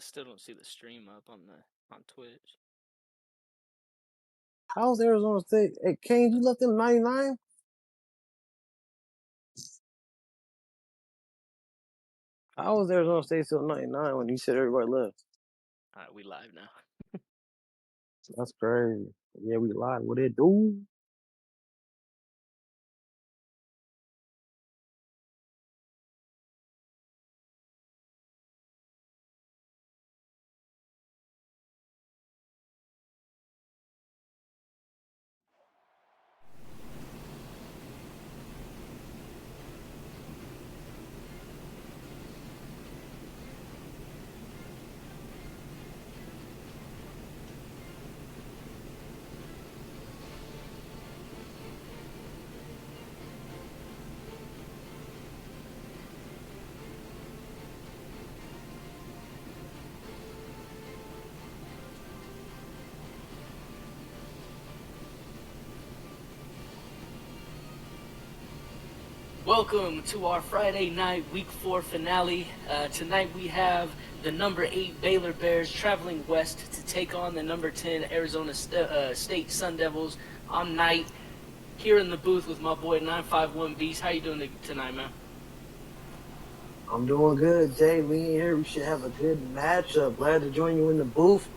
Still don't see the stream up on Twitch. How's Arizona State? Hey, Kane, you left them 99? How was Arizona State still 99 when you said everybody left? All right, we live now. That's crazy. Yeah, we lied. What it do? Welcome to our Friday night Week 4 finale. Tonight we have the number 8 Baylor Bears traveling west to take on the number 10 Arizona State Sun Devils. I'm Knight, here in the booth with my boy 951 Beast. How you doing tonight, man? I'm doing good, Jay. We in here. We should have a good matchup. Glad to join you in the booth.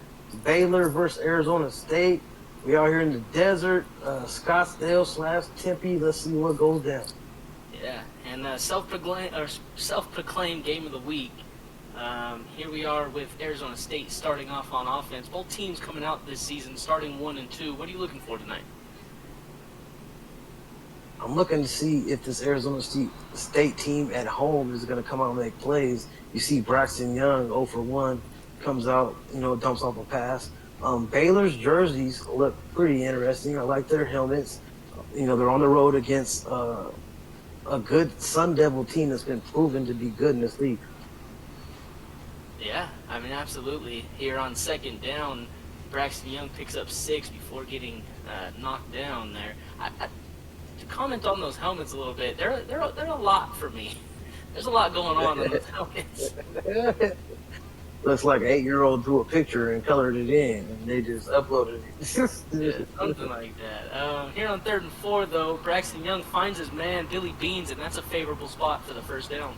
Baylor versus Arizona State. We are here in the desert, Scottsdale/Tempe. Let's see what goes down. Yeah, and self-proclaimed game of the week. Here we are with Arizona State starting off on offense. Both teams coming out this season starting 1-2. What are you looking for tonight? I'm looking to see if this Arizona State team at home is going to come out and make plays. You see Braxton Young 0 for 1, comes out, dumps off a pass. Baylor's jerseys look pretty interesting. I like their helmets. They're on the road against a good Sun Devil team that's been proven to be good in this league. Yeah, I mean, absolutely. Here on second down, Braxton Young picks up 6 before getting knocked down there. To comment on those helmets a little bit, they're a lot for me. There's a lot going on in those helmets. Looks like an 8-year-old drew a picture and colored it in, and they just uploaded it. Yeah, something like that. Here on 3rd and 4, though, Braxton Young finds his man, Billy Beans, and that's a favorable spot for the first down.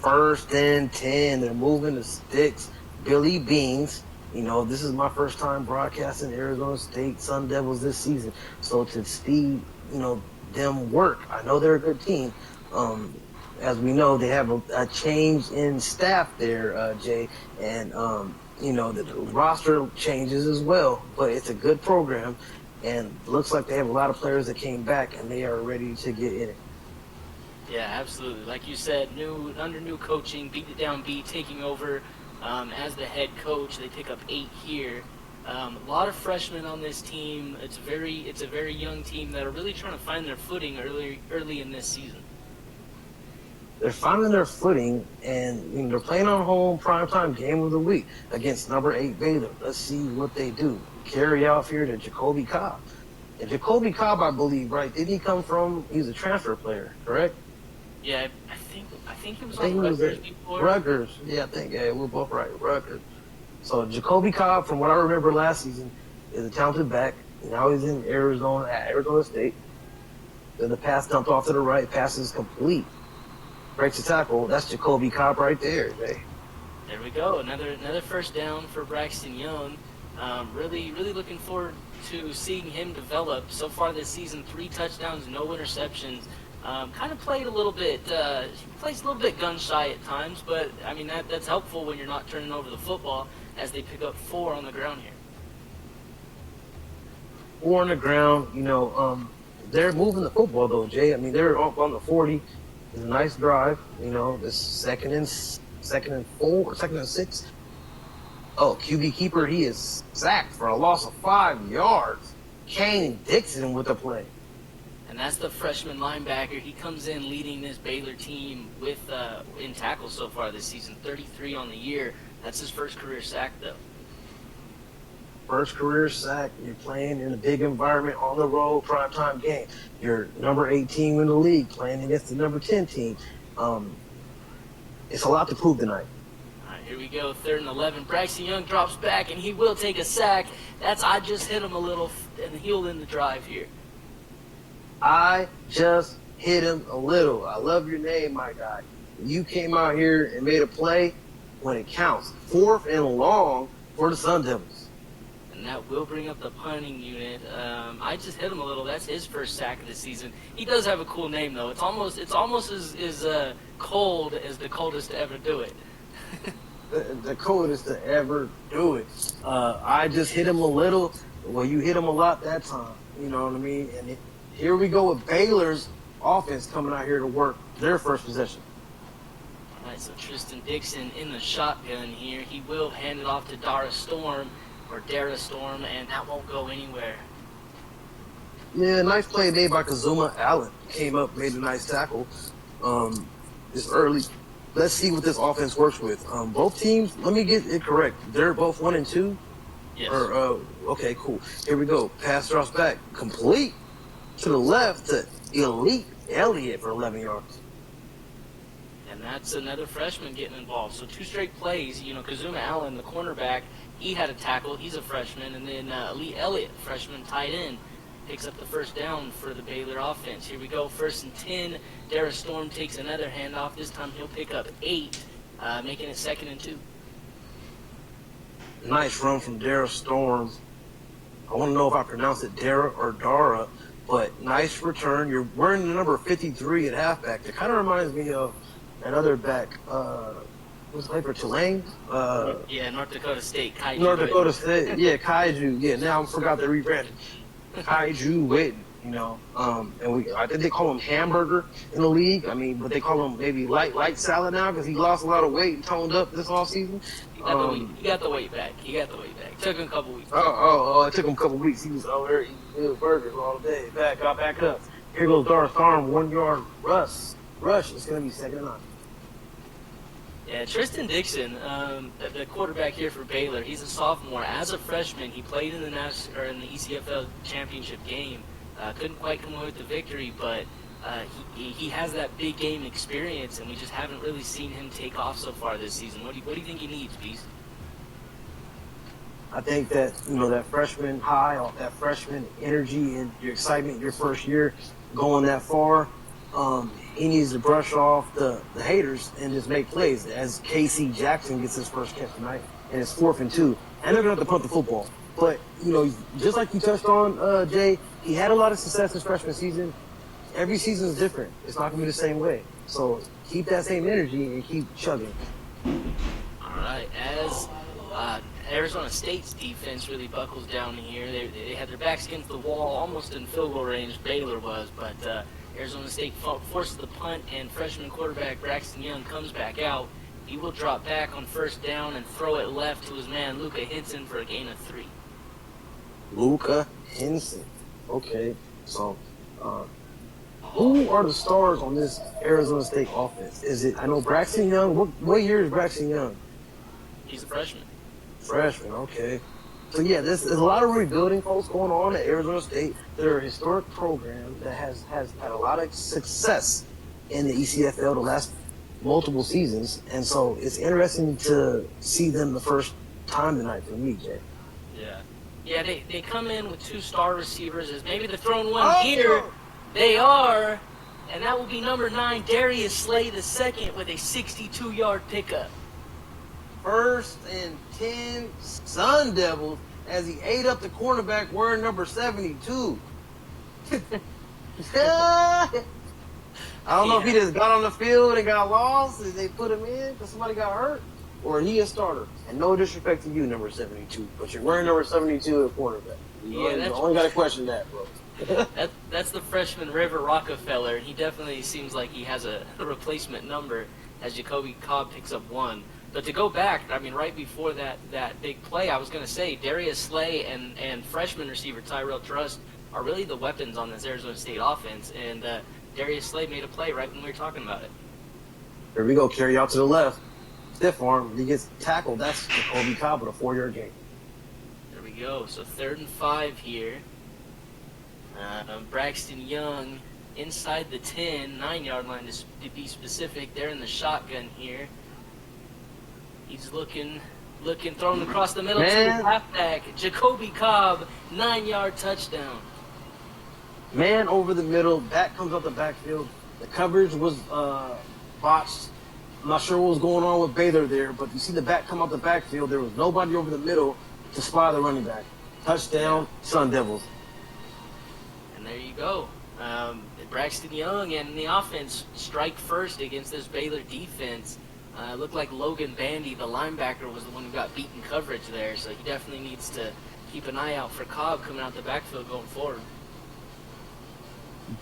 1st and 10. They're moving the sticks. Billy Beans. This is my first time broadcasting Arizona State Sun Devils this season. So to see, them work, I know they're a good team. As we know, they have a change in staff there, Jay, and the roster changes as well. But it's a good program, and looks like they have a lot of players that came back, and they are ready to get in it. Yeah, absolutely. Like you said, under new coaching, beat it down B taking over as the head coach. They pick up 8 here. A lot of freshmen on this team. It's a very young team that are really trying to find their footing early in this season. They're finding their footing, and they're playing on home primetime game of the week against number 8 Baylor. Let's see what they do. Carry off here to Jacoby Cobb. And Jacoby Cobb, I believe, right? Did he come from? He's a transfer player, correct? Yeah, I think he was on Rutgers before. Rutgers, yeah, I think we're both right. Rutgers. So Jacoby Cobb, from what I remember last season, is a talented back. Now he's in Arizona at Arizona State. Then the pass dumped off to the right. Pass is complete. Breaks the tackle. That's Jacoby Cobb right there, Jay. There we go. Another first down for Braxton Young. Really looking forward to seeing him develop. So far this season, 3 touchdowns, no interceptions. Kind of played a little bit. He plays a little bit gun shy at times, but I mean that's helpful when you're not turning over the football. As they pick up 4 on the ground here. 4 on the ground. They're moving the football though, Jay. I mean, they're up on the 40. It's a nice drive. This second and 4, second and 6. Oh, QB keeper, he is sacked for a loss of 5 yards. Kane Dixon with the play. And that's the freshman linebacker. He comes in leading this Baylor team with in tackles so far this season, 33 on the year. That's his first career sack, though. First career sack. You're playing in a big environment on the road, primetime game. You're number 8 team in the league playing against the number 10 team. It's a lot to prove tonight. All right, Here we go, 3rd and 11. Braxton Young drops back, and he will take a sack. I just hit him a little, and he'll end the drive here. I just hit him a little. I love your name, my guy. You came out here and made a play when it counts. 4th and long for the Sun Devils. And that will bring up the punting unit. I just hit him a little. That's his first sack of the season. He does have a cool name, though. It's almost as cold as the coldest to ever do it. The coldest to ever do it. I just hit him a little. Well, you hit him a lot that time. You know what I mean? And here we go with Baylor's offense coming out here to work their first possession. All right, so Tristan Dixon in the shotgun here. He will hand it off to Dara Storm, and that won't go anywhere. Yeah, nice play made by Kazuma Allen. Came up, made a nice tackle. It's early. Let's see what this offense works with. Both teams, let me get it correct. They're both 1 and 2? Yes. Okay, cool. Here we go. Pass drops back. Complete to the left to Elite Elliott for 11 yards. And that's another freshman getting involved. So 2 straight plays. Kazuma Allen, the cornerback, he had a tackle. He's a freshman. And then Elite Elliott, freshman tight end, picks up the first down for the Baylor offense. Here we go, 1st and 10. Dara Storm takes another handoff. This time he'll pick up 8, making it 2nd and 2. Nice run from Dara Storm. I want to know if I pronounce it Dara or Dara, but nice return. You're wearing the number 53 at halfback. It kind of reminds me of that other back. What's playing for Tulane? Yeah, North Dakota State. Kaiju North Dakota State. Yeah, Kaiju. Yeah, now I forgot they rebranded. Kaiju Witten, and I think they call him Hamburger in the league. I mean, but they call him maybe light salad now because he lost a lot of weight and toned up this offseason. He got the weight back. Took him a couple weeks. It took him a couple weeks. He was over there eating good burgers all day. Got back up. Here goes Dara Storm, 1 yard rush. It's going to be 2nd and 9. Yeah, Tristan Dixon, the quarterback here for Baylor, he's a sophomore. As a freshman, he played in the ECFL championship game. Couldn't quite come away with the victory, but he has that big game experience, and we just haven't really seen him take off so far this season. What do you think he needs, Beast? I think that, that freshman high, off that freshman energy and your excitement your first year going that far, he needs to brush off the haters and just make plays as Casey Jackson gets his first catch tonight, and it's 4th and 2. And they're going to have to punt the football. But, just like you touched on, Jay, he had a lot of success his freshman season. Every season is different. It's not going to be the same way. So keep that same energy and keep chugging. All right. As Arizona State's defense really buckles down here, they had their backs against the wall, almost in field goal range, Baylor was, but Arizona State forces the punt, and freshman quarterback Braxton Young comes back out. He will drop back on 1st down and throw it left to his man, Luca Hinson, for a gain of 3. Luca Hinson. Okay. So, who are the stars on this Arizona State offense? I know Braxton Young. What year is Braxton Young? He's a freshman. Freshman, okay. So, yeah, there's a lot of rebuilding, folks, going on at Arizona State. They're a historic program that has had a lot of success in the ECFL the last multiple seasons. And so it's interesting to see them the first time tonight for me, Jay. Yeah, they come in with 2 star receivers. As maybe they're throwing one here. They are. And that will be number 9, Darius Slay II, with a 62-yard pickup. 1st and 10, Sun Devils, as he ate up the cornerback wearing number 72. I don't know if he just got on the field and got lost and they put him in because somebody got hurt, or he a starter. And no disrespect to you, number 72, but you're wearing number 72 at cornerback. You only got to question that, bro. That's the freshman River Rockefeller. He definitely seems like he has a replacement number as Jacoby Cobb picks up 1. But to go back, right before that big play, I was going to say Darius Slay and freshman receiver Tyrell Trust are really the weapons on this Arizona State offense. And Darius Slay made a play right when we were talking about it. Here we go, carry out to the left. Stiff arm. He gets tackled. That's Jacoby Cobb with a 4-yard gain. There we go. So 3rd and 5 here. Braxton Young inside the 10, 9-yard line to be specific. They're in the shotgun here. He's looking, thrown across the middle to the Man, halfback. Jacoby Cobb, 9-yard touchdown. man over the middle. Back comes up the backfield. The coverage was botched. I'm not sure what was going on with Baylor there, but you see the back come out the backfield. There was nobody over the middle to spy the running back. Touchdown, Sun Devils. And there you go. Braxton Young and the offense strike first against this Baylor defense. Looked like Logan Bandy, the linebacker, was the one who got beaten coverage there, so he definitely needs to keep an eye out for Cobb coming out the backfield going forward.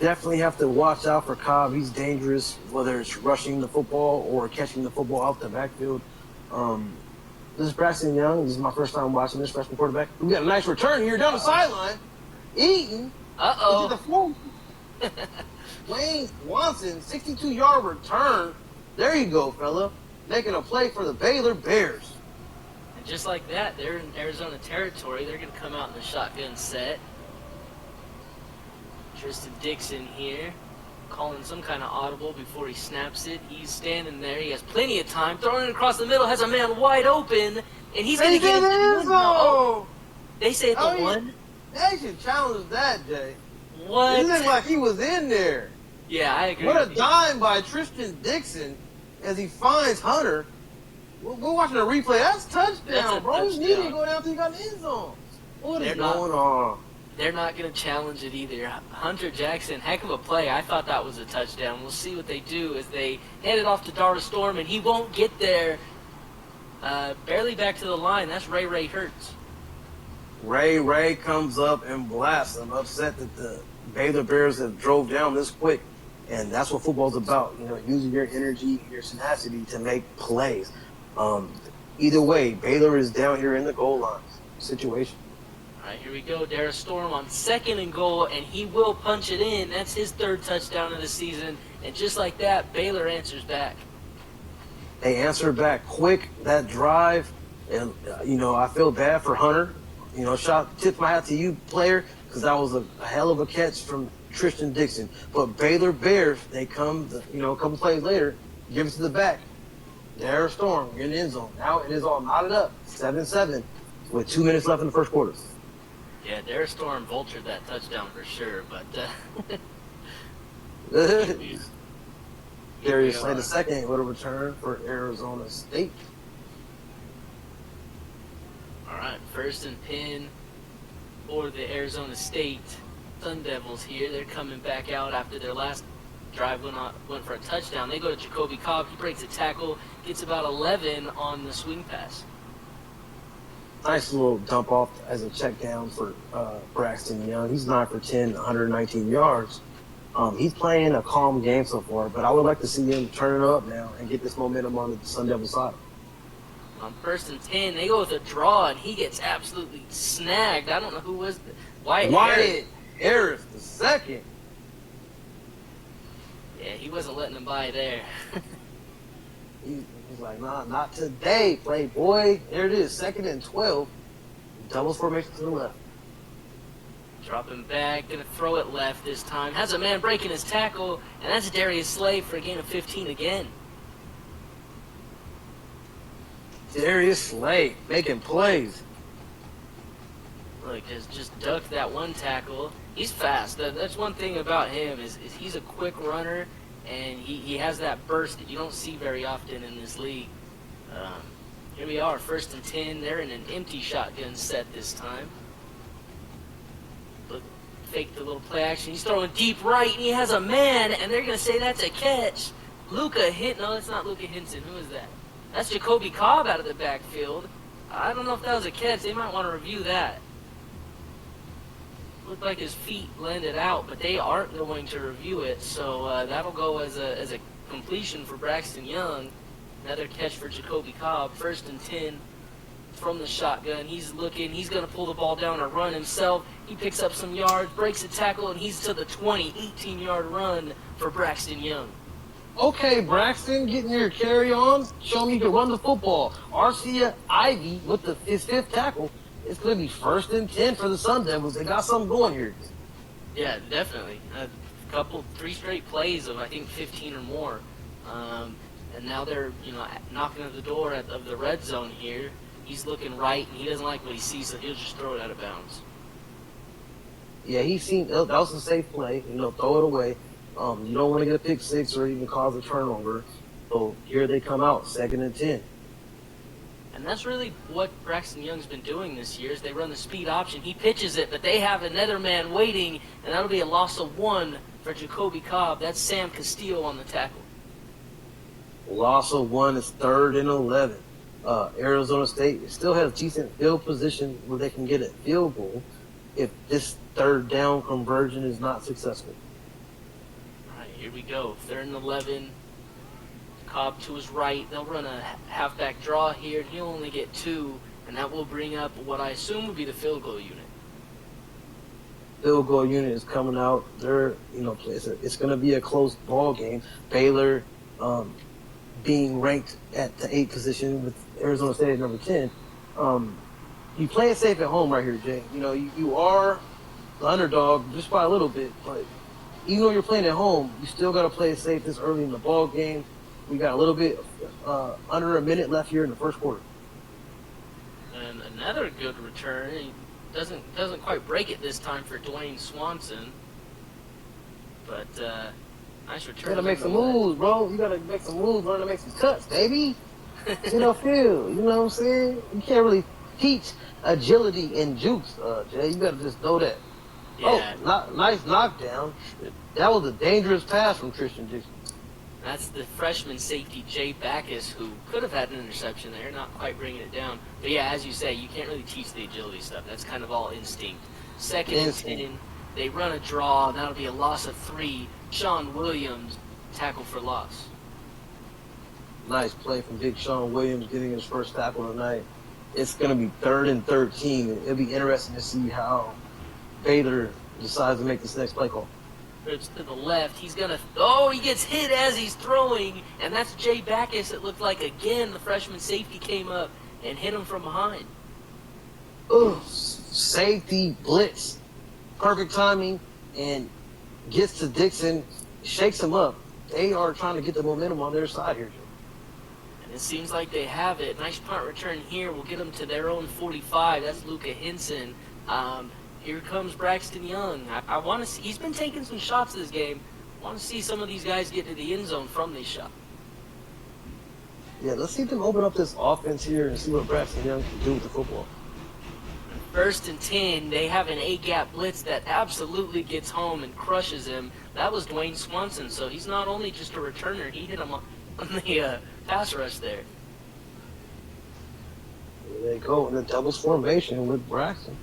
Definitely have to watch out for Cobb. He's dangerous, whether it's rushing the football or catching the football out the backfield. This is Braxton Young. This is my first time watching this freshman quarterback. We got a nice return here down the sideline. Eaton. Uh-oh. The floor. Wayne Swanson, 62-yard return. There you go, fella. Making a play for the Baylor Bears. And just like that, they're in Arizona territory. They're going to come out in the shotgun set. Tristan Dixon here, calling some kind of audible before he snaps it. He's standing there. He has plenty of time. Throwing it across the middle, has a man wide open, and he's going to get it. Oh, they say it's the one. They should challenge that, Jay. What? It looked like he was in there. Yeah, I agree. What a dime by Tristan Dixon as he finds Hunter. We're watching a replay. That's touchdown, bro. You need to go down till you got the end zone. What is going on? They're not going to challenge it either. Hunter Jackson, heck of a play. I thought that was a touchdown. We'll see what they do as they hand it off to Dara Storm, and he won't get there. Barely back to the line. That's Ray Hurts. Ray comes up and blasts him, upset that the Baylor Bears have drove down this quick. And that's what football's about, using your energy, your tenacity to make plays. Either way, Baylor is down here in the goal line situation. All right, here we go. Dara Storm on 2nd and goal, and he will punch it in. That's his 3rd touchdown of the season. And just like that, Baylor answers back. They answer back quick, that drive. And, I feel bad for Hunter. Tip my hat to you, player, because that was a hell of a catch from Tristan Dixon. But Baylor Bears, they come, a couple plays later, give it to the back. Dara Storm in the end zone. Now it is all knotted up, 7-7, with 2 minutes left in the first quarter. Yeah, Dara Storm vultured that touchdown for sure, but Darius Slay II with a return for Arizona State. All right, 1st and 10 for the Arizona State Sun Devils here. They're coming back out after their last drive went for a touchdown. They go to Jacoby Cobb. He breaks a tackle, gets about 11 on the swing pass. Nice little dump off as a check down for Braxton Young. He's 9 for 10, 119 yards. He's playing a calm game so far, but I would like to see him turn it up now and get this momentum on the Sun Devil side. On 1st and 10, they go with a draw, and he gets absolutely snagged. I don't know who was the Wyatt Harris the second. Yeah, he wasn't letting him by there. He's like, nah, not today, playboy. There it is, 2nd and 12. Doubles formation to the left. Dropping back, gonna throw it left this time. Has a man breaking his tackle, and that's Darius Slay for a gain of 15 again. Darius Slay making plays. Look, just ducked that one tackle. He's fast. That's one thing about him is he's a quick runner, and he has that burst that you don't see very often in this league. Here we are, 1st and 10. They're in an empty shotgun set this time. Look, fake the little play action. He's throwing deep right, and he has a man, and they're going to say that's a catch. No, that's not Luka Hinson. Who is that? That's Jacoby Cobb out of the backfield. I don't know if that was a catch. They might want to review that. Looked like his feet landed out, but they aren't going to review it, so that'll go as a completion for Braxton Young. Another catch for Jacoby Cobb. 1st and 10 from the shotgun. He's looking. He's going to pull the ball down and run himself. He picks up some yards, breaks a tackle, and he's to the 20, 18-yard run for Braxton Young. Okay, Braxton, getting your carry on. Show me you can run the football. Arcia Ivy with his 5th tackle. It's going to be 1st and 10 for the Sun Devils. They got something going here. Yeah, definitely. 3 straight plays of, I think, 15 or more. and now they're knocking at the door of the red zone here. He's looking right, and he doesn't like what he sees, so he'll just throw it out of bounds. Yeah, that was a safe play. Throw it away. You don't want to get a pick six or even cause a turnover. So here they come out, 2nd and 10. And that's really what Braxton Young's been doing this year is they run the speed option. He pitches it, but they have another man waiting, and that'll be a loss of 1 for Jacoby Cobb. That's Sam Castillo on the tackle. Loss of 1 is 3rd and 11. Arizona State still has decent field position where they can get a field goal if this 3rd down conversion is not successful. All right, here we go. 3rd and 11. Cobb to his right. They'll run a halfback draw here, and he'll only get 2, and that will bring up what I assume would be the field goal unit. Field goal unit is coming out. It's going to be a close ball game. Baylor being ranked at the 8th position with Arizona State at number 10. You play it safe at home right here, Jay. You are the underdog just by a little bit, but even though you're playing at home, you still got to play it safe this early in the ball game. We got a little bit under a minute left here in the first quarter. And another good return. He doesn't quite break it this time for Dwayne Swanson. But nice return. You got to make some moves, bro. You got to make some moves, learn to make some cuts, baby. Feel. You know what I'm saying? You can't really teach agility and juice, Jay. You got to just know that. Yeah. Oh, nice knockdown. That was a dangerous pass from Christian Dixon. That's the freshman safety, Jay Backus, who could have had an interception there, not quite bringing it down. But yeah, as you say, you can't really teach the agility stuff. That's kind of all instinct. 2nd and 10, they run a draw, and that'll be a loss of 3. Sean Williams, tackle for loss. Nice play from Big Sean Williams getting his first tackle tonight. It's going to be 3rd and 13. It'll be interesting to see how Baylor decides to make this next play call. It's to the left. He gets hit as he's throwing, and that's Jay Backus. It looked like, again, the freshman safety came up and hit him from behind. Safety blitz. Perfect timing, and gets to Dixon, shakes him up. They are trying to get the momentum on their side here, Joe. And it seems like they have it. Nice punt return here. We'll get them to their own 45. That's Luka Henson. Here comes Braxton Young. I want to see. He's been taking some shots this game. I want to see some of these guys get to the end zone from these shots. Yeah, let's see them open up this offense here and see what Braxton Young can do with the football. 1st and 10, they have an A-gap blitz that absolutely gets home and crushes him. That was Dwayne Swanson, so he's not only just a returner, he hit him on the pass rush there. There they go in the doubles formation with Braxton.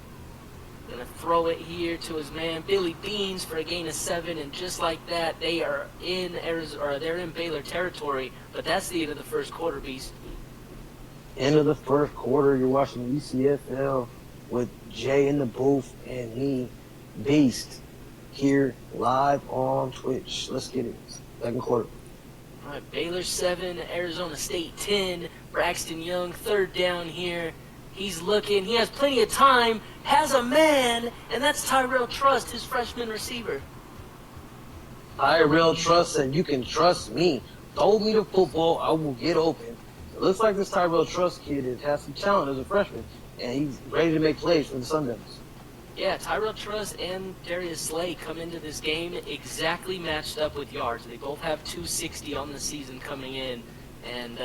Gonna throw it here to his man Billy Beans for a gain of 7, and just like that, they are in they're in Baylor territory. But that's the end of the first quarter, Beast. End of the first quarter, you're watching ECFL with Jay in the booth and me, Beast, here live on Twitch. Let's get it. 2nd quarter. All right, Baylor 7, Arizona State 10. Braxton Young, 3rd down here. He's looking. He has plenty of time. Has a man, and that's Tyrell Trust, his freshman receiver. Tyrell Trust said, "You can trust me. Throw me the football. I will get open." It looks like this Tyrell Trust kid has some talent as a freshman, and he's ready to make plays for the Sun Devils. Yeah, Tyrell Truss and Darius Slay come into this game exactly matched up with yards. They both have 260 on the season coming in, and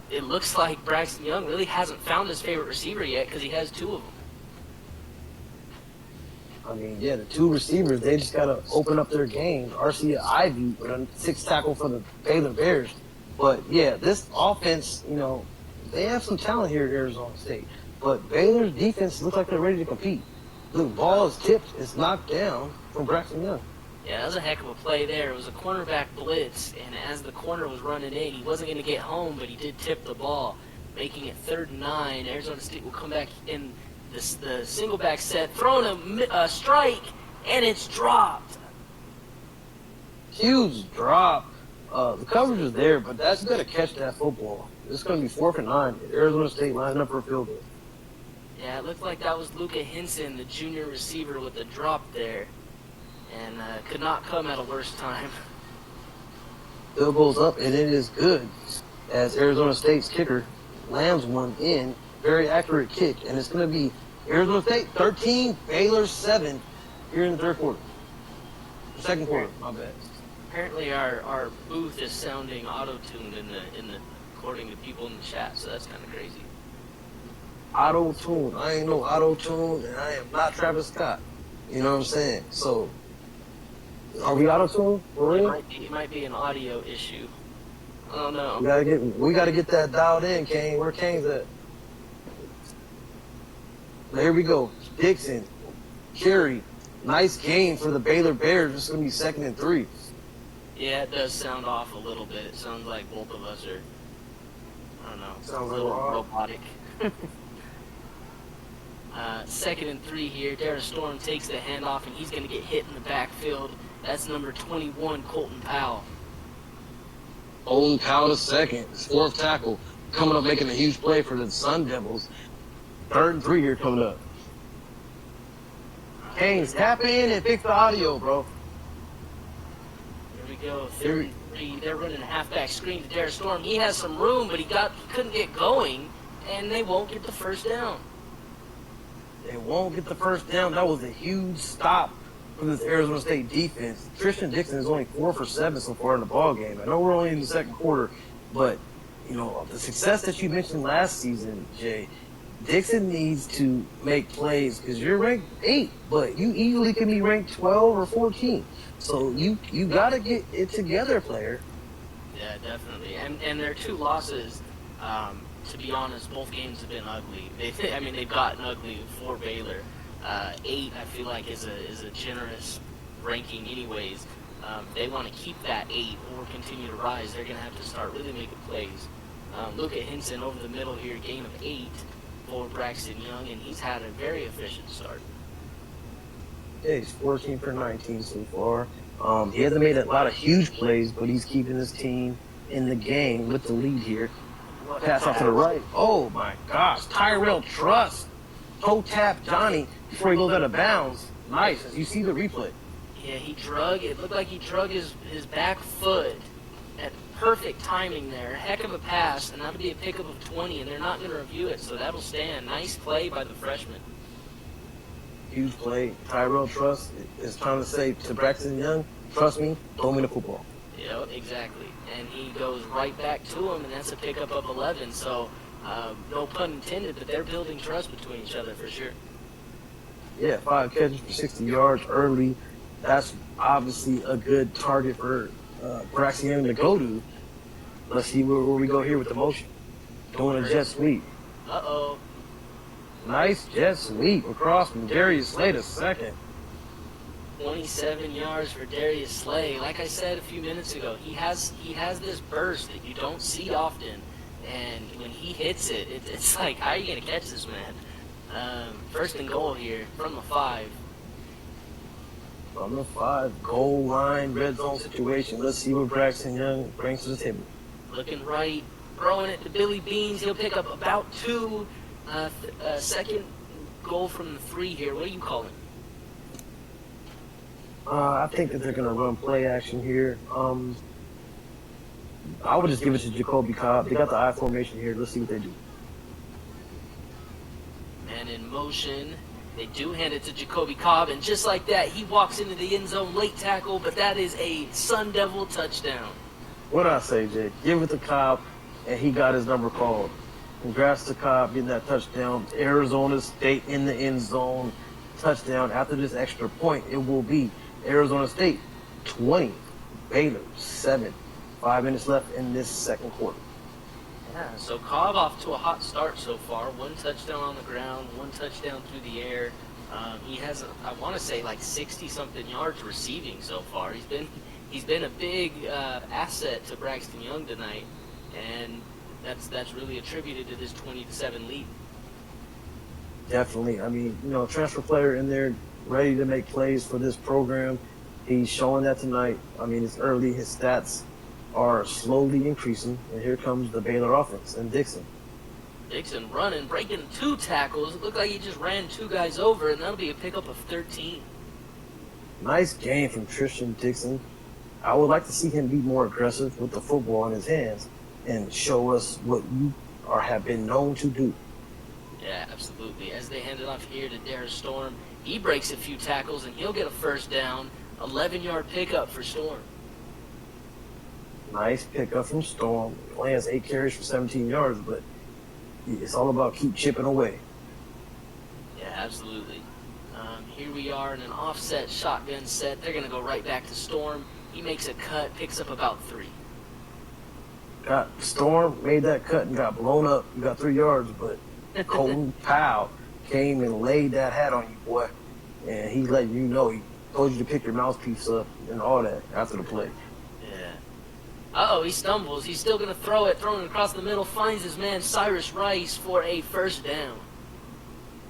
it looks like Braxton Young really hasn't found his favorite receiver yet because he has 2 of them. I mean, yeah, the 2 receivers, they just got to open up their game. Arcia Ivy with a 6th tackle for the Baylor Bears. But, yeah, this offense, they have some talent here at Arizona State. But Baylor's defense looks like they're ready to compete. The ball is tipped, it's knocked down from Braxton Young. Yeah, that was a heck of a play there. It was a cornerback blitz, and as the corner was running in, he wasn't going to get home, but he did tip the ball, making it 3rd and 9. Arizona State will come back in the single back set, throwing a strike, and it's dropped. Huge drop. The coverage is there, but that's got to catch that football. It's going to be 4th and 9. Arizona State lining up for a field goal. Yeah, it looked like that was Luka Henson, the junior receiver, with the drop there. And could not come at a worse time. Field goes up, and it is good as Arizona State's kicker lands one in. Very accurate kick, and it's going to be Arizona State 13, Baylor 7 here in the third quarter. Second quarter, my bad. Apparently our booth is sounding auto-tuned in the according to people in the chat, so that's kind of crazy. Auto-tune. I ain't no auto-tune, and I am not Travis Scott. You know what I'm saying? So, are we auto-tuned for real? It might be an audio issue. I don't know. We gotta get that dialed in, Kane. Where Kane's at? Here we go. Dixon, Carey, nice game for the Baylor Bears. It's gonna be 2nd and 3. Yeah, it does sound off a little bit. It sounds like both of us are, I don't know, Sounds a little like robotic. 2nd and 3 here. Dara Storm takes the handoff, and he's going to get hit in the backfield. That's number 21, Colton Powell. Colton Powell the second, his 4th tackle, coming up making a huge play for the Sun Devils. 3rd and 3 here coming up. Canes, tap in and fix the audio, bro. Here we go, 3rd and 3. They're running a halfback screen to Dara Storm. He has some room, but he couldn't get going, and they won't get the first down. They won't get the first down. That was a huge stop for this Arizona State defense. Tristan Dixon is only 4 for 7 so far in the ball game. I know we're only in the second quarter, but you know the success that you mentioned last season, Jay. Dixon needs to make plays because you're ranked 8, but you easily can be ranked 12 or 14. So you got to get it together, player. Yeah, definitely. And their 2 losses. To be honest, both games have been ugly. They've gotten ugly for Baylor. 8, I feel like, is a generous ranking anyways. They want to keep that 8 or continue to rise. They're going to have to start really making plays. Look at Henson over the middle here, gain of 8 for Braxton Young, and he's had a very efficient start. Yeah, he's 14 for 19 so far. He hasn't made a lot of huge plays, but he's keeping his team in the game with the lead here. Pass off to the right. Oh, my gosh. Tyrell Truss toe tap Johnny before he goes out of bounds. Nice. As you see the replay. Yeah, it looked like he drug his back foot at perfect timing there. Heck of a pass, and that'll be a pickup of 20, and they're not going to review it, so that'll stand. Nice play by the freshman. Huge play. Tyrell Truss is trying to say to Braxton Young, trust me, throw me the football. Yep, exactly. And he goes right back to him, and that's a pickup of 11. So, no pun intended, but they're building trust between each other for sure. Yeah, 5 catches for 60 yards early. That's obviously a good target for Braxton Young to go to. Let's see where we go here with the motion. Doing a jet sweep. Uh-oh. Nice jet sweep across from Darius Slay the second. 27 yards for Darius Slay. Like I said a few minutes ago, he has this burst that you don't see often, and when he hits it, it's like, how are you going to catch this man? 1st and goal here from the 5. From the 5, goal line, red zone situation. Let's see what Braxton Young brings to the table. Looking right, throwing it to Billy Beans. He'll pick up about 2. 2nd goal from the 3 here. What do you call it? I think that they're going to run play action here. I would just give it to Jacoby Cobb. They got the I formation here. Let's see what they do. Man in motion. They do hand it to Jacoby Cobb, and just like that, he walks into the end zone, late tackle, but that is a Sun Devil touchdown. What I say, Jay? Give it to Cobb, and he got his number called. Congrats to Cobb getting that touchdown. Arizona State in the end zone touchdown. After this extra point, it will be Arizona State 20, Baylor 7. 5 minutes left in this second quarter. Yeah, so Cobb off to a hot start so far. 1 touchdown on the ground, 1 touchdown through the air. He has, I want to say, like 60-something yards receiving so far. He's been a big asset to Braxton Young tonight, and that's really attributed to this 20-7 lead. Definitely. I mean, transfer player in there ready to make plays for this program. He's showing that tonight. I mean, it's early. His stats are slowly increasing, and here comes the Baylor offense and Dixon. Dixon running, breaking 2 tackles. It looked like he just ran 2 guys over, and that'll be a pickup of 13. Nice game from Tristan Dixon. I would like to see him be more aggressive with the football in his hands and show us what you have been known to do. Yeah, absolutely. As they hand it off here to Darius Storm, he breaks a few tackles and he'll get a first down. 11-yard pickup for Storm. Nice pickup from Storm. He only has 8 carries for 17 yards, but it's all about keep chipping away. Yeah, absolutely. Here we are in an offset shotgun set. They're going to go right back to Storm. He makes a cut, picks up about 3. Got Storm, made that cut and got blown up. You got 3 yards, but Colton Powell came and laid that hat on you, boy. And he let you know. He told you to pick your mouthpiece up and all that after the play. Yeah. Uh-oh, he stumbles. He's still going to throw it. Throwing it across the middle. Finds his man Cyrus Rice for a first down.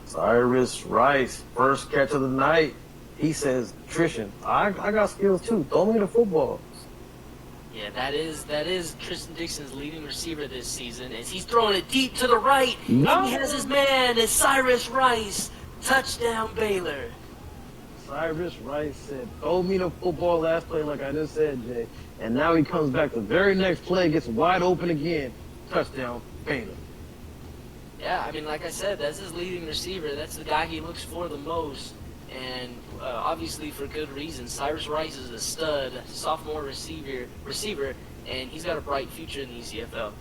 Cyrus Rice, first catch of the night. He says, Trishan, I got skills too. Throw me the football. Yeah, that is Tristan Dixon's leading receiver this season. As he's throwing it deep to the right. No. And he has his man, it's Cyrus Rice. Touchdown, Baylor. Cyrus Rice said, throw me the football last play like I just said, Jay. And now he comes back the very next play, gets wide open again. Touchdown, Baylor. Yeah, I mean, like I said, that's his leading receiver. That's the guy he looks for the most. And obviously for good reason. Cyrus Rice is a stud, sophomore receiver, and he's got a bright future in the ECFL.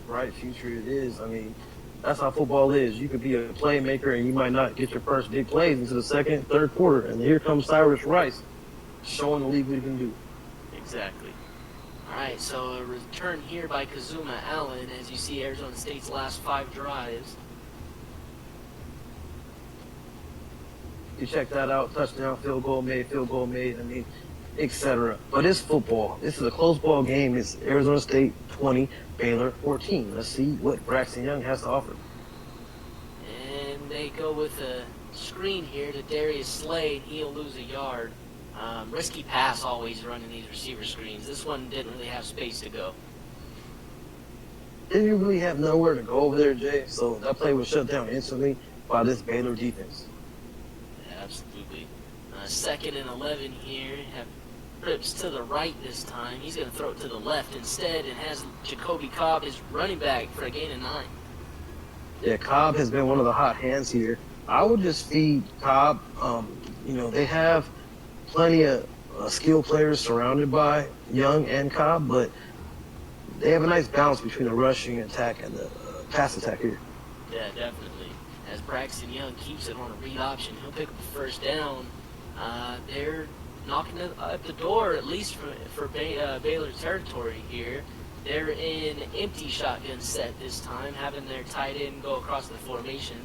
Bright future it is. I mean, that's how football is. You could be a playmaker and you might not get your first big plays into the second, third quarter. And here comes Cyrus Rice showing the league what he can do. Exactly. All right, so a return here by Kazuma Allen as you see Arizona State's last 5 drives. You check that out, touchdown, field goal made, I mean, etc. But it's football. This is a close ball game. It's Arizona State 20, Baylor 14. Let's see what Braxton Young has to offer. And they go with a screen here to Darius Slade. He'll lose a yard. Risky pass always running these receiver screens. This one didn't really have space to go. Didn't really have nowhere to go over there, Jay. So that play was shut down instantly by this Baylor defense. Absolutely. 2nd and 11 here. Have trips to the right this time. He's going to throw it to the left instead and has Jacoby Cobb, his running back, for a gain of 9. Yeah, Cobb has been one of the hot hands here. I would just feed Cobb. They have plenty of skilled players surrounded by Young and Cobb, but they have a nice balance between the rushing attack and the pass attack here. Yeah, definitely. As Braxton Young keeps it on a read option, he'll pick up the first down. They're knocking at the door, at least for Baylor territory here. They're in empty shotgun set this time, having their tight end go across the formation.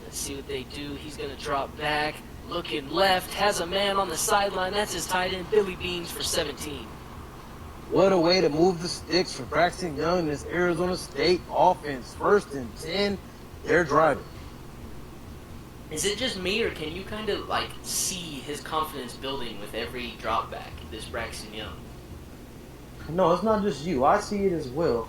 Let's see what they do. He's going to drop back, looking left, has a man on the sideline. That's his tight end, Billy Beans, for 17. What a way to move the sticks for Braxton Young in this Arizona State offense. 1st and 10, they're driving. Is it just me, or can you kind of see his confidence building with every drop back, this Braxton Young? No, it's not just you. I see it as well.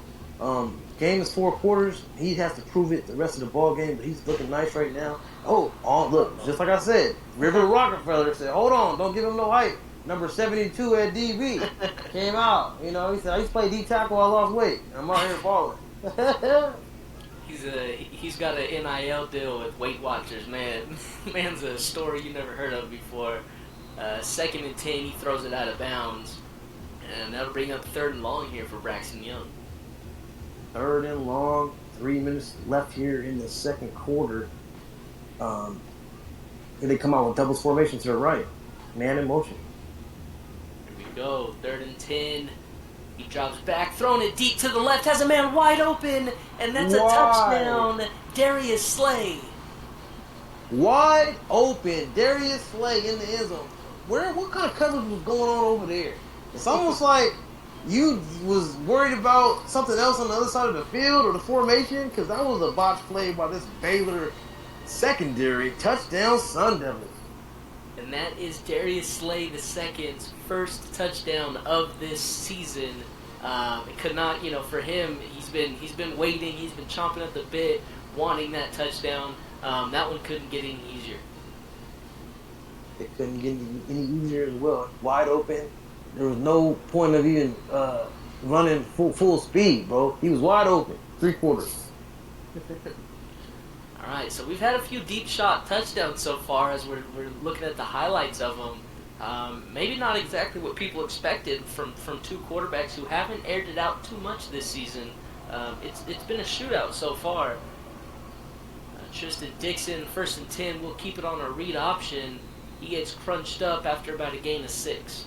Game is 4 quarters. He has to prove it the rest of the ball game, but he's looking nice right now. Look, just like I said, River Rockefeller said, hold on, don't give him no hype. Number 72 at DB came out. He said, I used to play D tackle, I lost weight. I'm out here balling. He's got an NIL deal with Weight Watchers, man. Man's a story you never heard of before. 2nd and 10, he throws it out of bounds. And that'll bring up 3rd and long here for Braxton Young. 3rd and long, 3 minutes left here in the second quarter. They come out with double formation to the right. Man in motion. Here we go, 3rd and 10. He drops back, throwing it deep to the left, has a man wide open, and that's a touchdown, Darius Slay. Wide open, Darius Slay in the end zone. What kind of coverage was going on over there? It's almost like you was worried about something else on the other side of the field or the formation, because that was a botched play by this Baylor secondary. Touchdown, Sun Devils. And that is Darius Slay II's first touchdown of this season. It could not, for him, he's been waiting, he's been chomping at the bit, wanting that touchdown. That one couldn't get any easier. It couldn't get any easier as well. Wide open, There was no point of even running full speed, bro. He was wide open, 3/4. All right, so we've had a few deep shot touchdowns so far as we're looking at the highlights of them. Maybe not exactly what people expected from two quarterbacks who haven't aired it out too much this season. It's been a shootout so far. Tristan Dixon, 1st and 10, will keep it on a read option. He gets crunched up after about a gain of 6.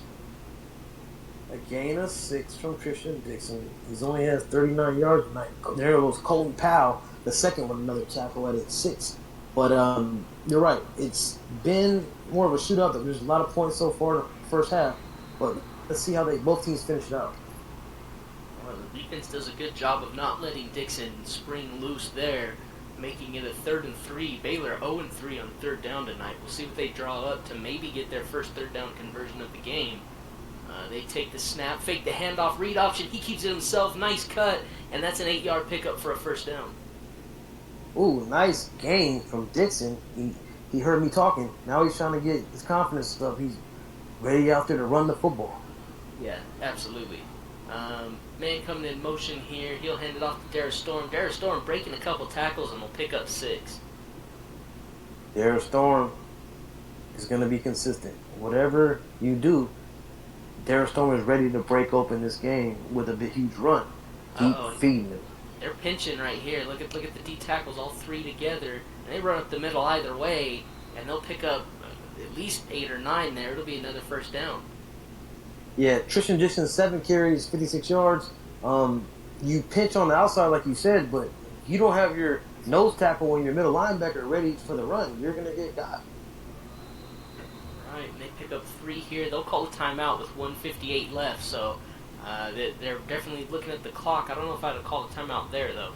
A gain of 6 from Tristan Dixon. He only has 39 yards tonight. There goes Colton Powell, the second one, another tackle at 6. But you're right. It's been more of a shootout. There's a lot of points so far in the first half. But let's see how both teams finish it out. Well, the defense does a good job of not letting Dixon spring loose there, making it a 3rd and 3. Baylor 0-3 on 3rd down tonight. We'll see what they draw up to maybe get their first 3rd down conversion of the game. They take the snap, fake the handoff, read option. He keeps it himself. Nice cut, and that's an 8-yard pickup for a 1st down. Ooh, nice gain from Dixon. He heard me talking. Now he's trying to get his confidence up. He's ready out there to run the football. Yeah, absolutely. Man coming in motion here. He'll hand it off to Darius Storm. Darius Storm breaking a couple tackles and will pick up 6. Darius Storm is going to be consistent. Whatever you do, Darius Storm is ready to break open this game with a big, huge run. Keep feeding him. They're pinching right here. Look at the D tackles, all 3 together, and they run up the middle either way, and they'll pick up at least 8 or 9 there. It'll be another 1st down. Yeah, Tristan Dixon, 7 carries, 56 yards. You pinch on the outside like you said, but if you don't have your nose tackle and your middle linebacker ready for the run, you're going to get got. All right, and they pick up 3 here. They'll call a timeout with 1:58 left, so they're definitely looking at the clock. I don't know if I'd have called a timeout there, though.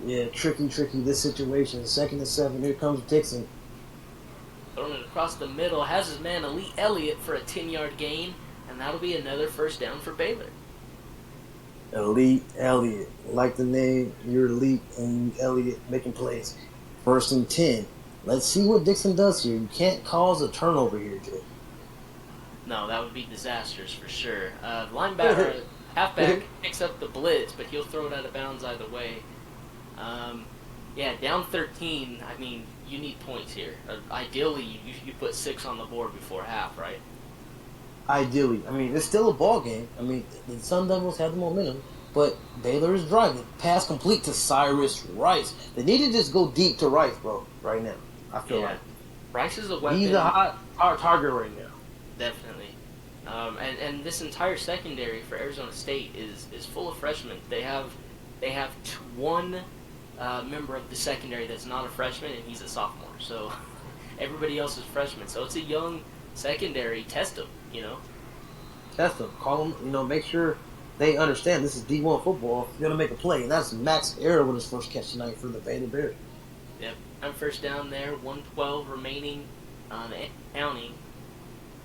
Yeah, tricky, this situation. 2nd and 7, here comes Dixon. Throwing it across the middle, has his man Elite Elliott for a 10-yard gain, and that'll be another 1st down for Baylor. Elite Elliott. Like the name, you're elite and Elliott making plays. 1st and 10. Let's see what Dixon does here. You can't cause a turnover here, Jay. No, that would be disastrous for sure. Linebacker, halfback picks up the blitz, but he'll throw it out of bounds either way. Yeah, down 13. I mean, you need points here. Ideally, you put 6 on the board before half, right? Ideally. I mean, it's still a ball game. I mean, the Sun Devils had the momentum, but Baylor is driving. Pass complete to Cyrus Rice. They need to just go deep to Rice, bro, right now. I feel like. Rice is a weapon. He's a hot target right now. Definitely. And this entire secondary for Arizona State is full of freshmen. They have one member of the secondary that's not a freshman, and he's a sophomore. So everybody else is freshmen. So it's a young secondary. Test them, Test them. Call them, make sure they understand this is D1 football. You're going to make a play. And that's Max Era with his first catch tonight for the Baylor Bears. Yep. I'm 1st down there. 1:12 remaining on the county.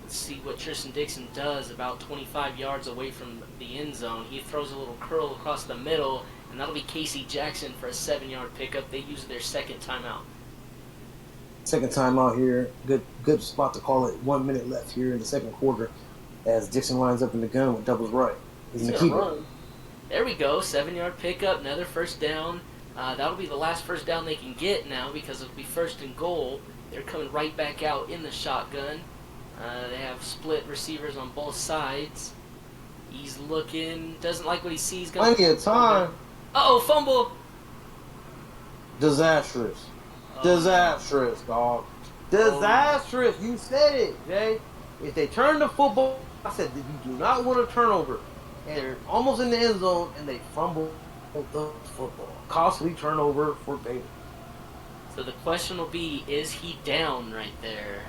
Let's see what Tristan Dixon does about 25 yards away from the end zone. He throws a little curl across the middle, and that'll be Casey Jackson for a 7-yard pickup. They use their 2nd timeout. 2nd timeout here. Good spot to call it. 1 minute left here in the 2nd quarter as Dixon lines up in the gun with doubles right. He's going to keep it. There we go. 7-yard pickup, another 1st down. That'll be the last 1st down they can get now because it'll be 1st and goal. They're coming right back out in the shotgun. They have split receivers on both sides. He's looking, doesn't like what he sees. Plenty of time. Uh-oh, fumble. Disastrous. Disastrous, dog. Disastrous. You said it, Jay. If they turn the football, I said that you do not want a turnover. And they're almost in the end zone, and they fumble the football. Costly turnover for Baylor. So the question will be, is he down right there?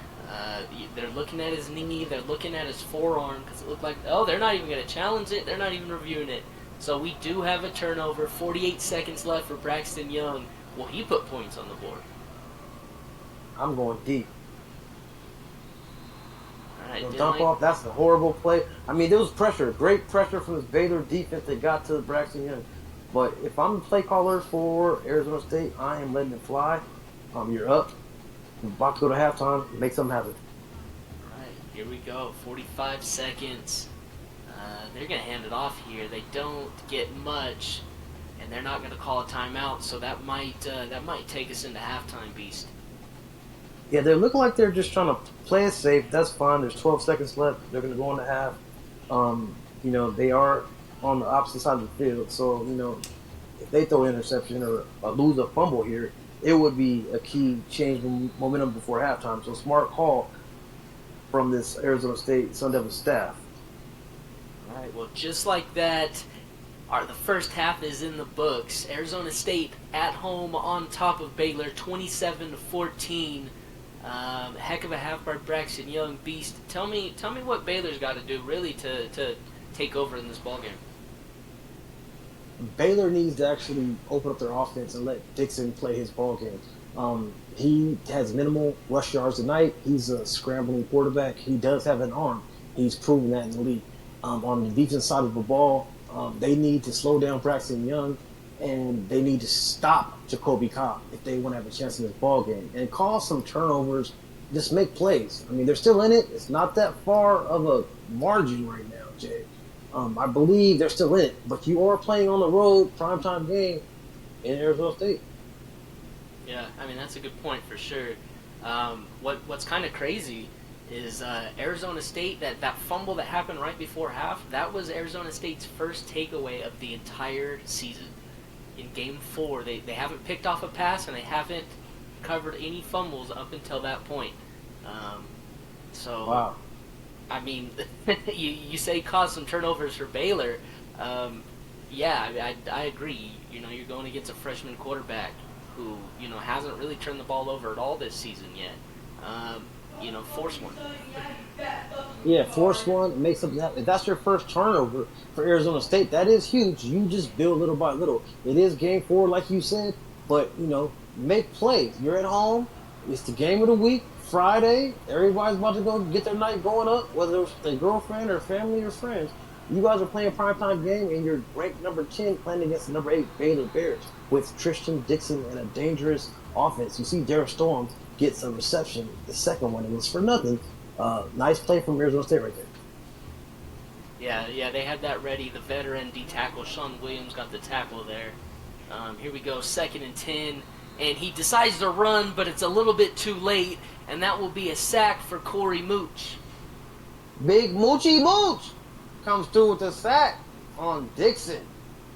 They're looking at his knee. They're looking at his forearm because it looked like, they're not even going to challenge it. They're not even reviewing it. So we do have a turnover. 48 seconds left for Braxton Young. Will he put points on the board? I'm going deep. All right, dump off. That's a horrible play. I mean, there was pressure. Great pressure from the Baylor defense that got to Braxton Young. But if I'm the play caller for Arizona State, I am letting it fly. You're up. You're about to go to halftime. Make something happen. All right, Here we go. 45 seconds. They're going to hand it off here. They don't get much, and they're not going to call a timeout, so that might take us into halftime, Beast. Yeah, they look like they're just trying to play it safe. That's fine. There's 12 seconds left. They're going to go into half. They are on the opposite side of the field, so if they throw an interception or lose a fumble here, it would be a key change in momentum before halftime. So smart call from this Arizona State Sun Devil staff. All right, well, just like that, the first half is in the books. Arizona State at home on top of Baylor, 27-14. Heck of a half by Braxton Young. Beast, tell me what Baylor's got to do really to take over in this ballgame. Baylor needs to actually open up their offense and let Dixon play his ball game. He has minimal rush yards tonight. He's a scrambling quarterback. He does have an arm. He's proven that in the league. On the defense side of the ball, they need to slow down Braxton Young, and they need to stop Jacoby Cobb if they want to have a chance in this ball game. And cause some turnovers, just make plays. I mean, they're still in it. It's not that far of a margin right now, Jay. I believe they're still in it, but you are playing on the road, primetime game in Arizona State. Yeah, I mean, that's a good point for sure. What's kind of crazy is Arizona State, that fumble that happened right before half, that was Arizona State's first takeaway of the entire season. In Game 4, they haven't picked off a pass, and they haven't covered any fumbles up until that point. Wow. I mean, you say cause some turnovers for Baylor. I agree. You're going against a freshman quarterback who, hasn't really turned the ball over at all this season yet. Force one. Yeah, force one, make something happen. If that's your first turnover for Arizona State, that is huge. You just build little by little. It is Game 4, like you said, but, make plays. You're at home. It's the game of the week. Friday, everybody's about to go get their night going up, whether it's their girlfriend or family or friends. You guys are playing a primetime game, and you're ranked number 10 playing against the number 8 Baylor Bears with Tristan Dixon and a dangerous offense. You see Derek Storm get some reception. The second one, it was for nothing. Nice play from Arizona State right there. Yeah, they had that ready. The veteran D-tackle, Sean Williams, got the tackle there. Here we go, 2nd and 10. And he decides to run, but it's a little bit too late, and that will be a sack for Corey Mooch. Big Moochie Mooch comes through with a sack on Dixon.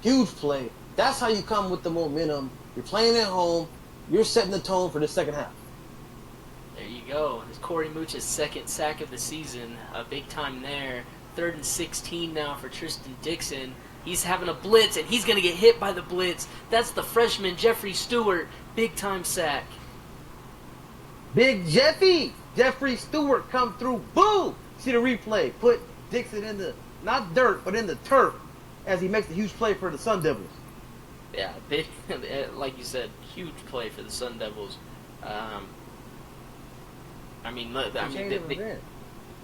Huge play. That's how you come with the momentum. You're playing at home. You're setting the tone for the second half. There you go. It's Corey Mooch's second sack of the season. Big time there. 3rd and 16 now for Tristan Dixon. He's having a blitz, and he's going to get hit by the blitz. That's the freshman, Jeffrey Stewart. Big-time sack. Big Jeffrey Stewart come through. Boom! See the replay. Put Dixon in the, not dirt, but in the turf as he makes the huge play for the Sun Devils. Yeah, big, like you said, huge play for the Sun Devils.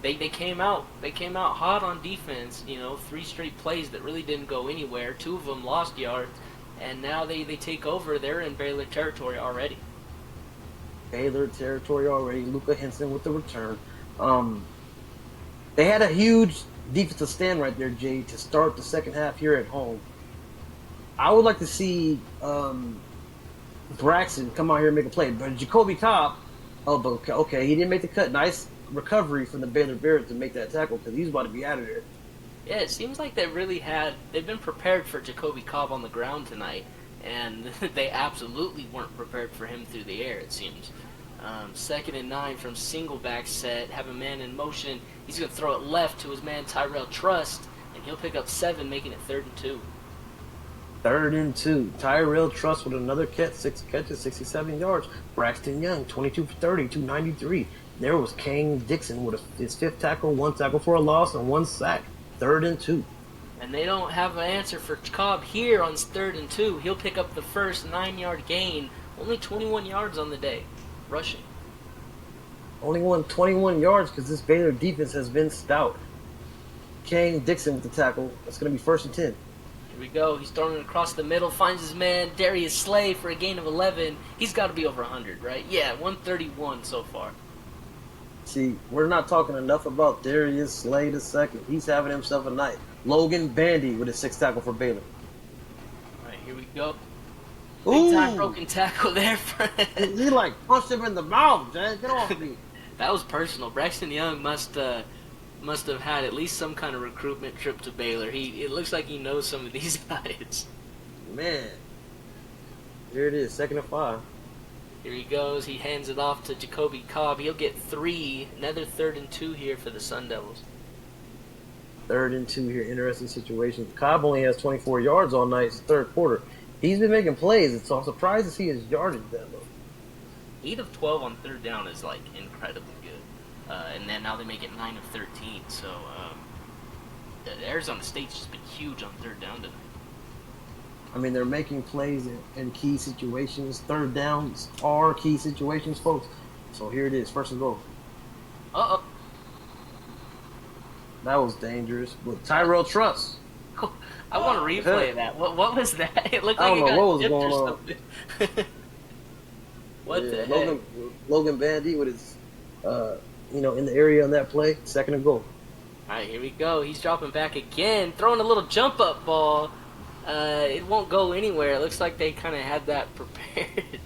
They came out hot on defense. 3 straight plays that really didn't go anywhere. 2 of them lost yards, and now they take over. They're in Baylor territory already. Baylor territory already. Luka Henson with the return. They had a huge defensive stand right there, Jay, to start the second half here at home. I would like to see Braxton come out here and make a play, but Jacoby Cobb. Okay, he didn't make the cut. Nice recovery from the Baylor Bears to make that tackle because he's about to be out of there. Yeah, it seems like they've been prepared for Jacoby Cobb on the ground tonight, and they absolutely weren't prepared for him through the air, it seems. 2nd and 9 from single back set, have a man in motion. He's going to throw it left to his man Tyrell Trust, and he'll pick up 7, making it 3rd and 2. 3rd and 2. Tyrell Trust with another catch, 6 catches, 67 yards. Braxton Young, 22 for 30, 293. There was Kane Dixon with his 5th tackle, 1 tackle for a loss, and 1 sack. 3rd and 2. And they don't have an answer for Cobb here on 3rd and 2. He'll pick up the first 9-yard gain. Only 21 yards on the day, rushing. Only won 21 yards because this Baylor defense has been stout. Kane Dixon with the tackle. That's going to be 1st and 10. Here we go. He's throwing it across the middle. Finds his man, Darius Slay, for a gain of 11. He's got to be over 100, right? Yeah, 131 so far. See, we're not talking enough about Darius Slay the second. He's having himself a night. Logan Bandy with a 6 tackle for Baylor. All right, here we go. Big time Ooh, broken tackle there, Fred. he like punched him in the mouth, Jay. Get off me. That was personal. Braxton Young must have had at least some kind of recruitment trip to Baylor. It looks like he knows some of these guys. Man. Here it is, 2nd and 5. Here he goes. He hands it off to Jacoby Cobb. He'll get 3. Another 3rd and 2 here for the Sun Devils. 3rd and 2 here, interesting situation. Cobb only has 24 yards all night. It's the 3rd quarter. He's been making plays, so I'm surprised to see his yardage that low. 8 of 12 on 3rd down is like incredibly good. And then now they make it 9 of 13. So Arizona State's just been huge on 3rd down tonight. I mean, they're making plays in key situations. 3rd downs are key situations, folks. So here it is, 1st and goal. Uh-oh. That was dangerous. But Tyrell Truss. I want to replay that. What was that? It looked like I don't it know got what was dipped going or on. something. What the heck? Logan Bandy with his, in the area on that play. 2nd and goal. All right, here we go. He's dropping back again, throwing a little jump-up ball. It won't go anywhere. It looks like they kind of had that prepared.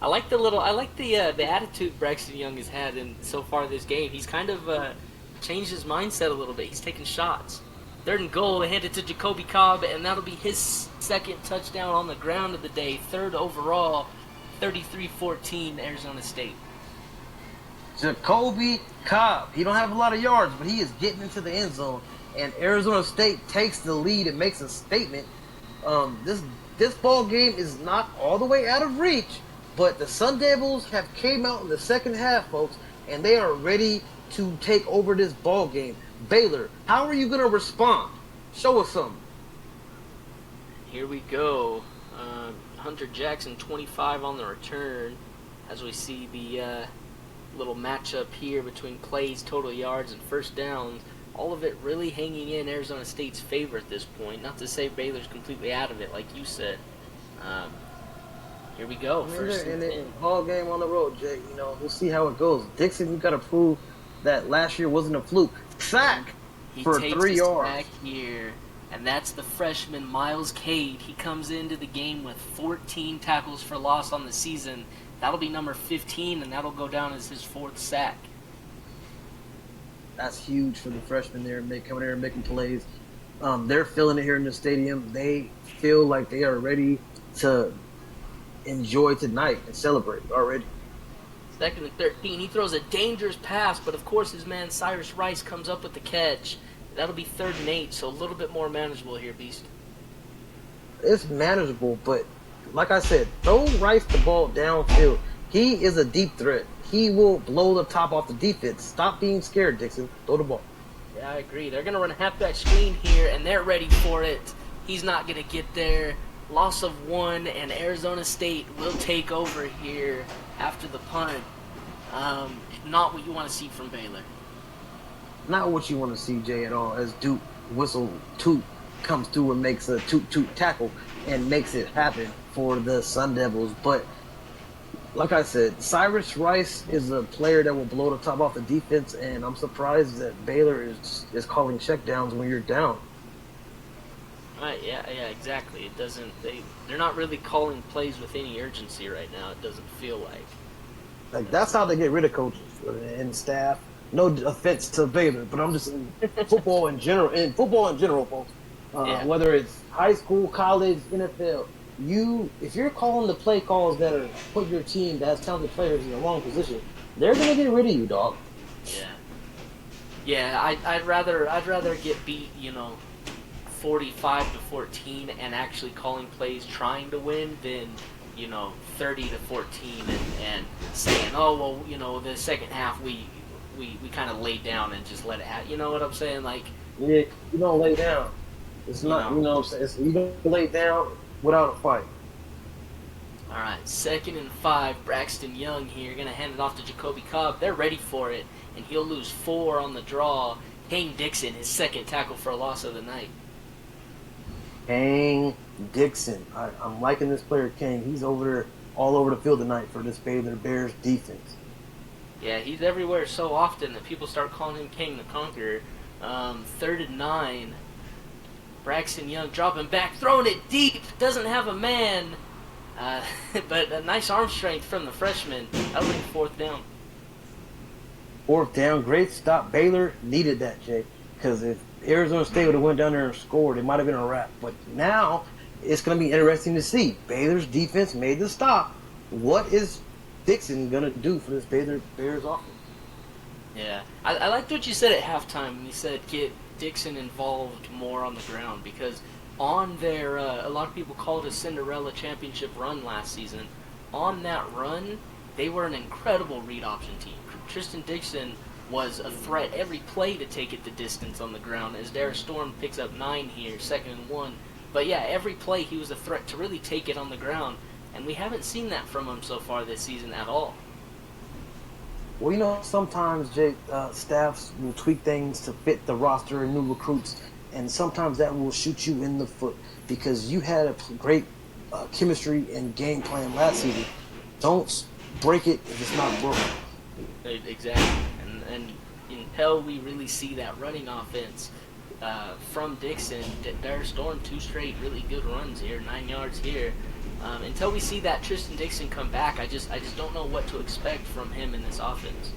I like the attitude Braxton Young has had in so far this game. He's kind of changed his mindset a little bit. He's taking shots. 3rd and goal, they hand it to Jacoby Cobb, and that'll be his 2nd touchdown on the ground of the day. 3rd overall, 33-14, Arizona State. Jacoby Cobb. He don't have a lot of yards, but he is getting into the end zone. And Arizona State takes the lead and makes a statement. This ball game is not all the way out of reach, but the Sun Devils have came out in the 2nd half, folks, and they are ready to take over this ball game. Baylor, how are you going to respond? Show us something. Here we go. Hunter Jackson, 25 on the return, as we see the little matchup here between plays, total yards, and 1st downs. All of it really hanging in Arizona State's favor at this point. Not to say Baylor's completely out of it, like you said. Here we go. First and 10. Ball game on the road, Jay. We'll see how it goes. Dixon, you got to prove that last year wasn't a fluke. Sack for 3 yards. Sack here, and that's the freshman Miles Cade. He comes into the game with 14 tackles for loss on the season. That'll be number 15, and that'll go down as his 4th sack. That's huge for the freshmen there, coming there and making plays. They're feeling it here in the stadium. They feel like they are ready to enjoy tonight and celebrate already. 2nd and 13. He throws a dangerous pass, but of course his man Cyrus Rice comes up with the catch. That'll be 3rd and 8, so a little bit more manageable here, Beast. It's manageable, but like I said, throw Rice the ball downfield. He is a deep threat. He will blow the top off the defense. Stop being scared, Dixon. Throw the ball. Yeah, I agree. They're going to run a halfback screen here, and they're ready for it. He's not going to get there. Loss of 1, and Arizona State will take over here after the punt. Not what you want to see from Baylor. Not what you want to see, Jay, at all, as Duke whistle toot comes through and makes a toot tackle and makes it happen for the Sun Devils. But like I said, Cyrus Rice is a player that will blow the top off the defense, and I'm surprised that Baylor is calling checkdowns when you're down. Yeah, exactly. It doesn't. They're not really calling plays with any urgency right now. It doesn't feel like. Like that's how they get rid of coaches and staff. No offense to Baylor, but I'm just in football in general. In football in general, folks. Whether it's high school, college, NFL, if you're calling the play calls that are put your team that has talented players in the wrong position, they're gonna get rid of you, dog. Yeah. I'd rather get beat, 45-14 and actually calling plays trying to win than 30-14 and saying, oh well, the 2nd half we kind of laid down and just let it happen. You know what I'm saying? Like, yeah, you don't lay down. It's not, you know what I'm saying? You don't lay down without a fight. All right, 2nd and 5. Braxton Young here gonna hand it off to Jacoby Cobb. They're ready for it, and he'll lose 4 on the draw. Kane Dixon, his 2nd tackle for a loss of the night. Kane Dixon. I'm liking this player, Kane. He's all over the field tonight for this Baylor Bears defense. Yeah, he's everywhere so often that people start calling him King the Conqueror. 3rd and 9. Braxton Young dropping back, throwing it deep. Doesn't have a man. Uh, but a nice arm strength from the freshman. That'll bring 4th down. 4th down, great stop. Baylor needed that, Jay, because if Arizona State would have went down there and scored, it might have been a wrap. But now it's going to be interesting to see. Baylor's defense made the stop. What is Dixon going to do for this Bears offense? Yeah, I liked what you said at halftime when you said get Dixon involved more on the ground, because on their, a lot of people called it a Cinderella championship run last season. On that run, they were an incredible read option team. Tristan Dixon was a threat every play to take it the distance on the ground, as Darius Storm picks up 9 here, 2nd and 1. But yeah, every play he was a threat to really take it on the ground, and we haven't seen that from him so far this season at all. Well, you know, sometimes, Jake, staffs will tweak things to fit the roster and new recruits, and sometimes that will shoot you in the foot because you had a great chemistry and game plan last season. Don't break it if it's not broken. Exactly, and until we really see that running offense from Dixon, Darius Storm 2 straight really good runs here, 9 yards here. Until we see that Tristan Dixon come back, I just don't know what to expect from him in this offense.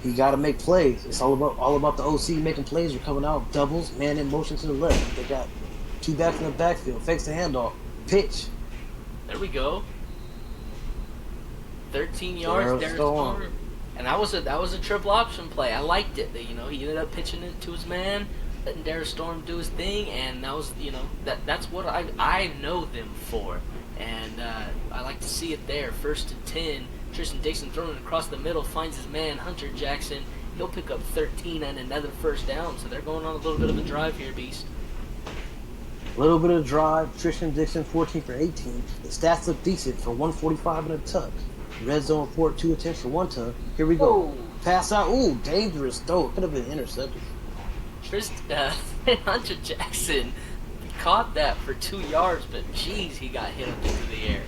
He got to make plays. It's all about the OC making plays. You're coming out doubles, man in motion to the left. They got 2 backs in the backfield. Fakes the handoff, pitch. There we go. 13 yards, Darius Storm. And that was a triple option play. I liked it. He ended up pitching it to his man, letting Darius Storm do his thing, and that was, that's what I know them for. And I like to see it there. 1st and 10. Tristan Dixon throwing it across the middle, finds his man, Hunter Jackson. He'll pick up 13 and another 1st down. So they're going on a little bit of a drive here, Beast. A little bit of drive. Tristan Dixon, 14 for 18. The stats look decent for 145 and a touch. Red zone 4, 2 attempts for 1 ton. Here we go. Whoa. Pass out. Ooh, dangerous throw. Could have been intercepted. Hunter Jackson caught that for 2 yards, but geez, he got hit up into the air.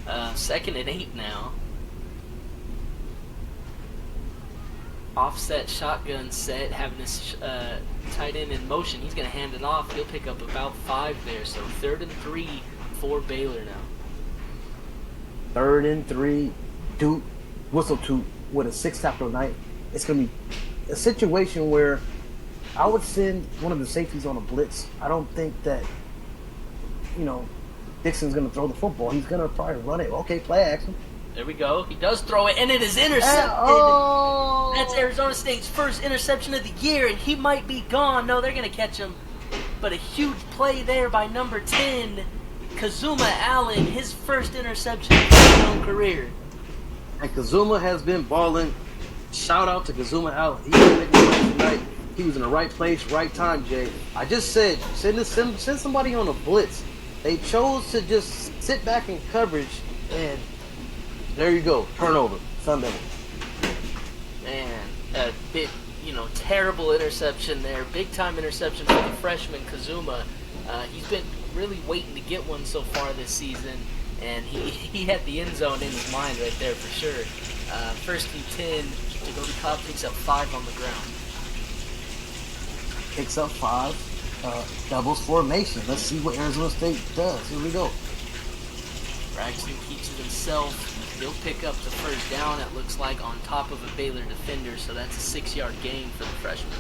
2nd and 8 now. Offset shotgun set, having this tight end in motion. He's going to hand it off. He'll pick up about 5 there. So 3rd and 3 for Baylor now. 3rd and 3. Duke, whistle toot with a 6 tackle night. It's going to be a situation where I would send one of the safeties on a blitz. I don't think that, Dixon's going to throw the football. He's going to probably run it. Okay, play action. There we go. He does throw it, and it is intercepted. That's Arizona State's first interception of the year, and he might be gone. No, they're going to catch him. But a huge play there by number 10, Kazuma Allen, his first interception of his own career. And Kazuma has been balling. Shout out to Kazuma Allen. He was making plays tonight. He was in the right place, right time, Jay. I just said, send somebody on a blitz. They chose to just sit back in coverage, and there you go, turnover, Sun Devils. Man, a bit, terrible interception there. Big time interception for the freshman Kazuma. He's been really waiting to get one so far this season, and he had the end zone in his mind right there for sure. 1st and 10, Jacoby Cobb picks up 5 on the ground. Picks up 5, doubles formation. Let's see what Arizona State does. Here we go. Braxton keeps it himself. He'll pick up the 1st down, it looks like, on top of a Baylor defender, so that's a 6-yard gain for the freshman.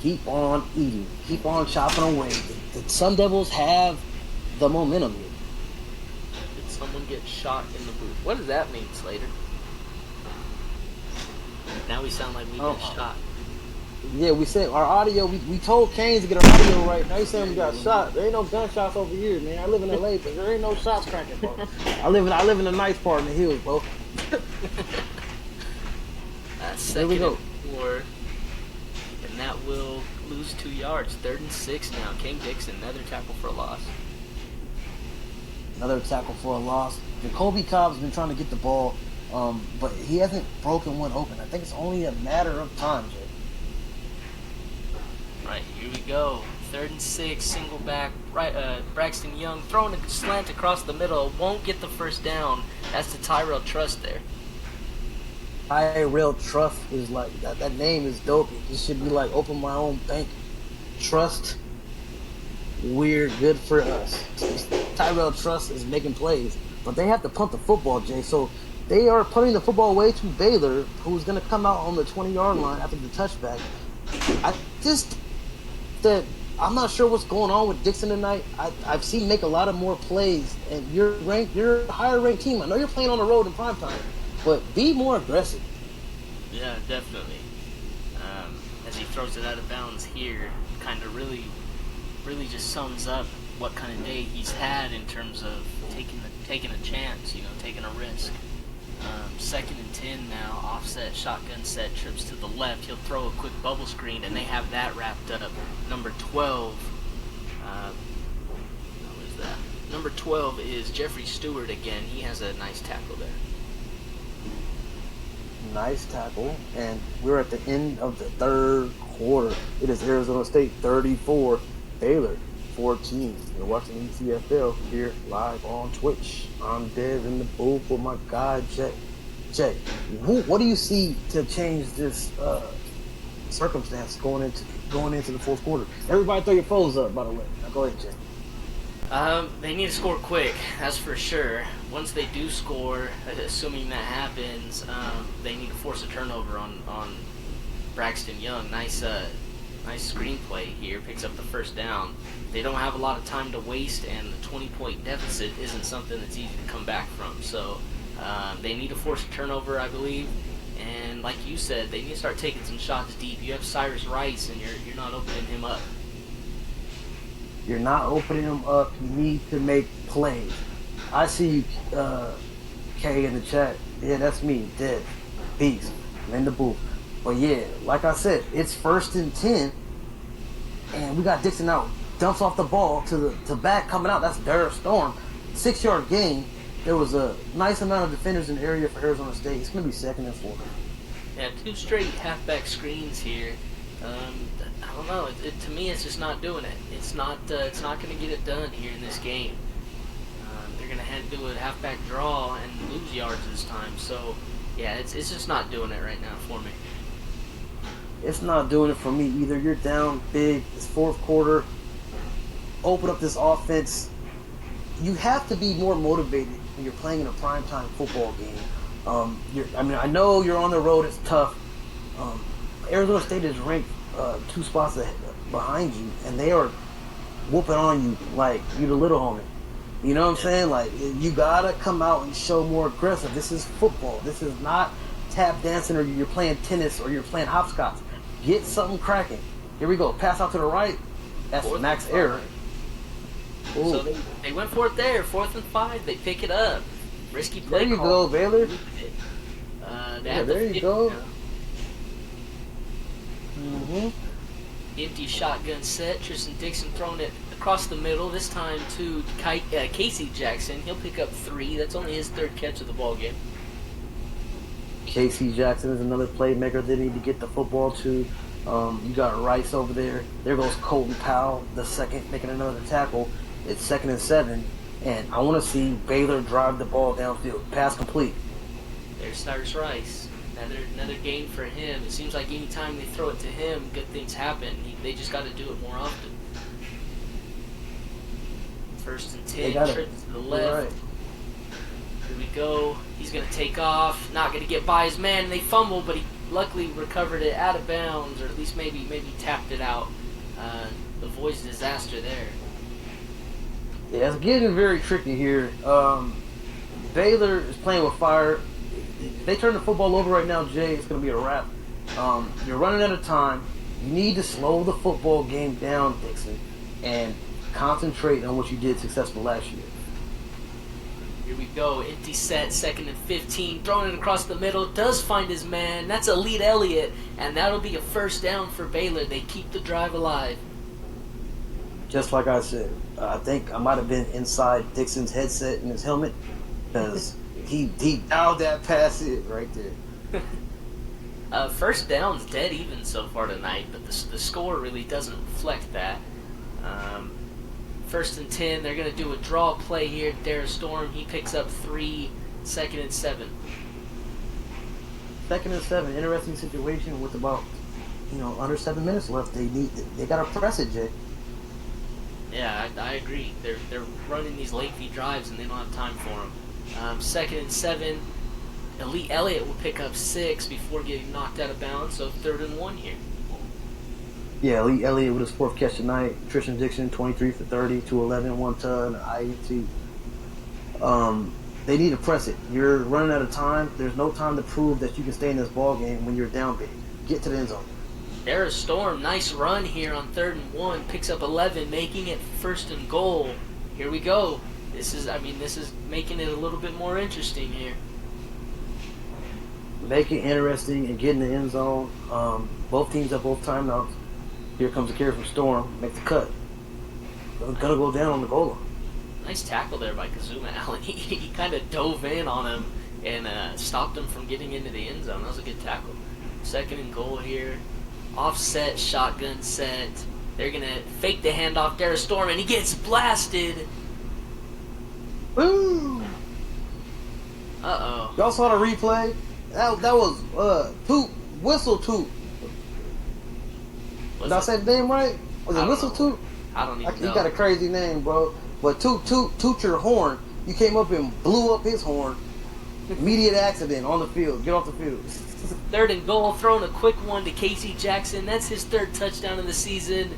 Keep on eating. Keep on chopping away. The Sun Devils have the momentum here. Did someone get shot in the booth? What does that mean, Slater? Now we sound like we get shot. Yeah, we said our audio, we told Canes to get our audio right. Now you saying we got shot. There ain't no gunshots over here, man. I live in LA, but there ain't no shots cracking, bro. I live in a nice part in the hills, bro. There we go. 4, and that will lose 2 yards. 3rd and 6 now. King Dixon, another tackle for a loss. Another tackle for a loss. Jacoby Cobb's been trying to get the ball, but he hasn't broken one open. I think it's only a matter of time, Jay. Right, here we go. 3rd and 6, single back, right? Braxton Young throwing a slant across the middle, won't get the first down. That's the Tyrell Trust there. Tyrell Trust is like that name is dope. It should be like open my own bank. Trust. We're good for us. Tyrell Trust is making plays, but they have to punt the football, Jay. So they are punting the football away to Baylor, who's going to come out on the 20-yard line after the touchback. I'm not sure what's going on with Dixon tonight. I've seen him make a lot of more plays, and you're a higher ranked team. I know you're playing on the road in primetime, but be more aggressive. Yeah, definitely. As he throws it out of bounds here, kind of really just sums up what kind of day he's had in terms of taking a chance, taking a risk. 2nd and 10 now, offset, shotgun set, trips to the left. He'll throw a quick bubble screen, and they have that wrapped up. Number 12, what is that? Number 12 is Jeffrey Stewart again. He has a nice tackle there. Nice tackle, and we're at the end of the 3rd quarter. It is Arizona State 34, Baylor 14. You're watching ECFL here live on Twitch. I'm Dev in the booth with my guy Jay. Jay, what do you see to change this circumstance going into the 4th quarter? Everybody, throw your phones up. By the way, now go ahead, Jay. They need to score quick, that's for sure. Once they do score, assuming that happens, they need to force a turnover on Braxton Young. Nice screenplay here, picks up the first down. They don't have a lot of time to waste, and the 20-point deficit isn't something that's easy to come back from. So they need to force a turnover, I believe. And like you said, they need to start taking some shots deep. You have Cyrus Rice, and you're not opening him up. You're not opening him up. You need to make plays. I see you, Kay, in the chat. Yeah, that's me, Dead. Peace. I'm in the booth. But yeah, like I said, it's 1st and 10, and we got Dixon out. Dumps off the ball to back coming out. That's Dara Storm. 6-yard gain. There was a nice amount of defenders in the area for Arizona State. It's going to be 2nd and 4. Yeah, 2 straight halfback screens here. I don't know. To me, it's just not doing it. It's not going to get it done here in this game. They're going to have to do a halfback draw and lose yards this time. So, yeah, it's just not doing it right now for me. It's not doing it for me either. You're down big. It's 4th quarter. Open up this offense. You have to be more motivated when you're playing in a primetime football game. I know you're on the road. It's tough. Arizona State is ranked 2 spots behind you, and they are whooping on you like you the little homie. You know what I'm saying? Like, you gotta come out and show more aggressive. This is football. This is not tap dancing or you're playing tennis or you're playing hopscotch. Get something cracking. Here we go. Pass out to the right. That's max error. Ooh. So they went for it there. 4th and 5. They pick it up. Risky play. There you go, Baylor. There you go. Mm-hmm. Empty shotgun set. Tristan Dixon throwing it across the middle. This time to Casey Jackson. He'll pick up 3. That's only his 3rd catch of the ball game. Casey Jackson is another playmaker they need to get the football to. You got Rice over there. There goes Colton Powell, the 2nd, making another tackle. It's 2nd and 7, and I want to see Baylor drive the ball downfield. Pass complete. There's Cyrus Rice. Another gain for him. It seems like any time they throw it to him, good things happen. They just got to do it more often. 1st and 10, trips to the left. Right. Here we go. He's going to take off. Not going to get by his man. They fumble, but he luckily recovered it out of bounds, or at least maybe tapped it out. Avoids disaster there. Yeah, it's getting very tricky here. Baylor is playing with fire. If they turn the football over right now, Jay, it's going to be a wrap. You're running out of time. You need to slow the football game down, Dixon, and concentrate on what you did successful last year. Here we go. Empty set, 2nd and 15. Throwing it across the middle. Does find his man. That's Elite Elliott. And that'll be a 1st down for Baylor. They keep the drive alive. Just like I said, I think I might have been inside Dixon's headset and his helmet because he dialed that pass in right there. 1st down's dead even so far tonight, but the score really doesn't reflect that. Um, 1st and 10, they're going to do a draw play here. Darius Storm, he picks up 3, 2nd and 7. 2nd and 7, interesting situation with about under 7 minutes left. They got to press it, Jay. Yeah, I agree. They're running these late fee drives and they don't have time for them. 2nd and 7, Elite Elliott will pick up 6 before getting knocked out of bounds. So 3rd and 1 here. Yeah, Elite Elliott with his 4th catch tonight. Tristan Dixon, 23 for 30, 211, 1 ton, IET. They need to press it. You're running out of time. There's no time to prove that you can stay in this ball game when you're down big. Get to the end zone. Darius Storm, nice run here on 3rd and 1, picks up 11, making it 1st and goal. Here we go. This is making it a little bit more interesting here. Make it interesting and get in the end zone. Both teams have both timeouts. Here comes the carry from Storm. Make the cut. Gonna go down on the goal line. Nice tackle there by Kazuma Allen. He kind of dove in on him and stopped him from getting into the end zone. That was a good tackle. 2nd and goal here. Offset, shotgun set. They're going to fake the handoff. Darius Storm, and he gets blasted. Woo! Uh-oh. Y'all saw the replay? That was toot, whistle toot. Did I say the name right? Was it whistle toot? I don't even know. He got a crazy name, bro. But toot your horn. You came up and blew up his horn. Immediate accident on the field. Get off the field. 3rd and goal, throwing a quick one to Casey Jackson. That's his 3rd touchdown of the season,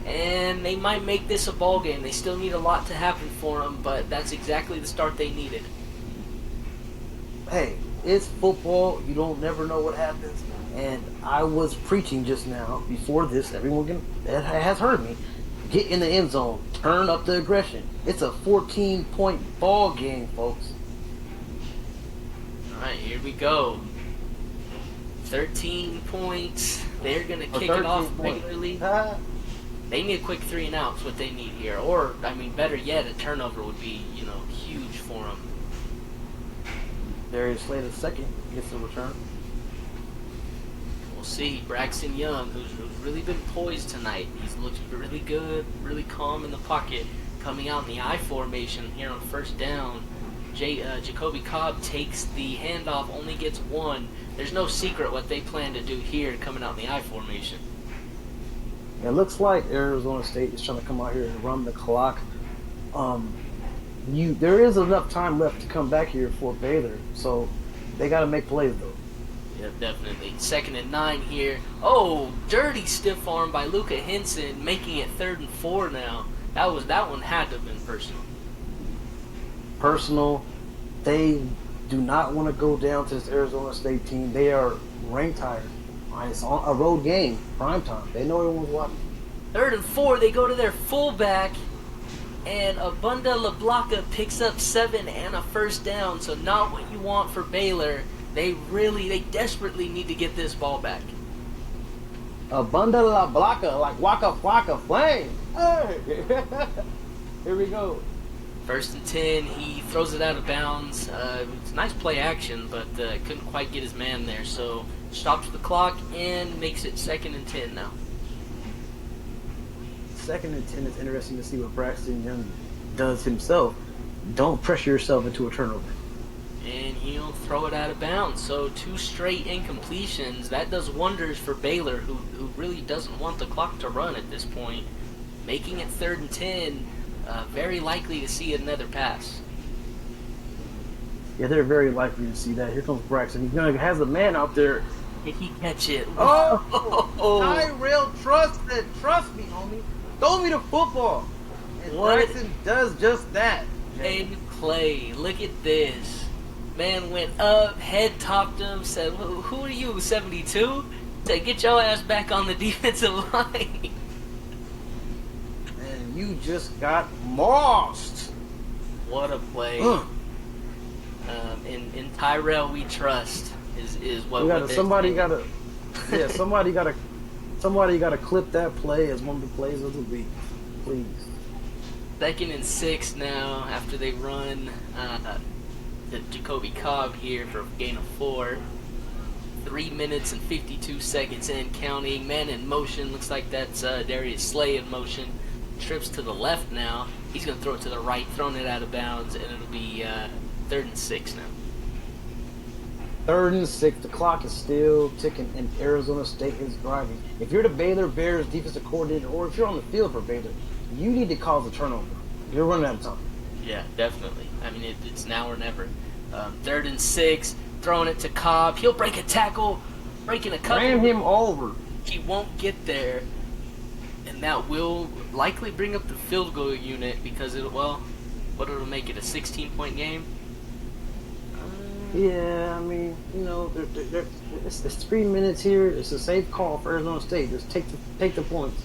and they might make this a ball game. They still need a lot to happen for them, but that's exactly the start they needed. Hey, it's football. You don't never know what happens. And I was preaching just now before this. Everyone that has heard me. Get in the end zone. Turn up the aggression. It's a 14-point ball game, folks. All right, here we go. 13 points. They're going to kick it off regularly. They need a quick 3 and out is what they need here. Or, better yet, a turnover would be, huge for them. Darius Slater second gets the return. We'll see. Braxton Young, who's really been poised tonight. He's looked really good, really calm in the pocket. Coming out in the I formation here on 1st down. Jacoby Cobb takes the handoff, only gets 1. There's no secret what they plan to do here coming out in the I formation. It looks like Arizona State is trying to come out here and run the clock. There is enough time left to come back here for Baylor, so they got to make plays though. Yeah, definitely. 2nd and 9 here. Oh, dirty stiff arm by Luka Henson, making it 3rd and 4 now. That one had to have been personal. Personal. They do not want to go down to this Arizona State team. They are ranked higher. It's on a road game, prime time. They know everyone's watching. 3rd and 4, they go to their fullback, and Abunda LeBlanca picks up 7 and a 1st down. So not what you want for Baylor. They desperately need to get this ball back. Abunda LeBlanca, like Waka Flocka Flame. Hey, here we go. 1st and 10, he throws it out of bounds. It's nice play action, but couldn't quite get his man there. So stops the clock and makes it 2nd and 10 now. 2nd and 10 is interesting to see what Braxton Young does himself. Don't pressure yourself into a turnover. And he'll throw it out of bounds. So 2 straight incompletions. That does wonders for Baylor, who really doesn't want the clock to run at this point. Making it 3rd and 10. Very likely to see another pass. Yeah, they're very likely to see that. Here comes Braxton. He's gonna has a man out there. Did he catch it? Oh! Tyrell, trust me, homie. Throw me the football. And Braxton does just that. And Clay, look at this. Man went up, head topped him, said, "Who are you, 72?" Said, "Get your ass back on the defensive line." And you just got mossed. What a play. In Tyrell we trust is what somebody gotta clip that play as one of the plays of the week, please. 2nd and 6 now after they run the Jacoby Cobb here for a gain of 4. 3 minutes and 52 seconds in counting. Man in motion. Looks like that's Darius Slay in motion. trips to the left now. He's going to throw it to the right, throwing it out of bounds, and it'll be 3rd and 6 now. 3rd and 6. The clock is still ticking, and Arizona State is driving. If you're the Baylor Bears defensive coordinator, or if you're on the field for Baylor, you need to cause a turnover. You're running out of time. Yeah, definitely. I mean, it's now or never. 3rd and 6, throwing it to Cobb. He'll break a tackle, breaking a couple. Ram him over. He won't get there, and that will likely bring up the field goal unit because it'll make it a 16-point game. Yeah, I mean, it's 3 minutes here. It's a safe call for Arizona State. Just take the points.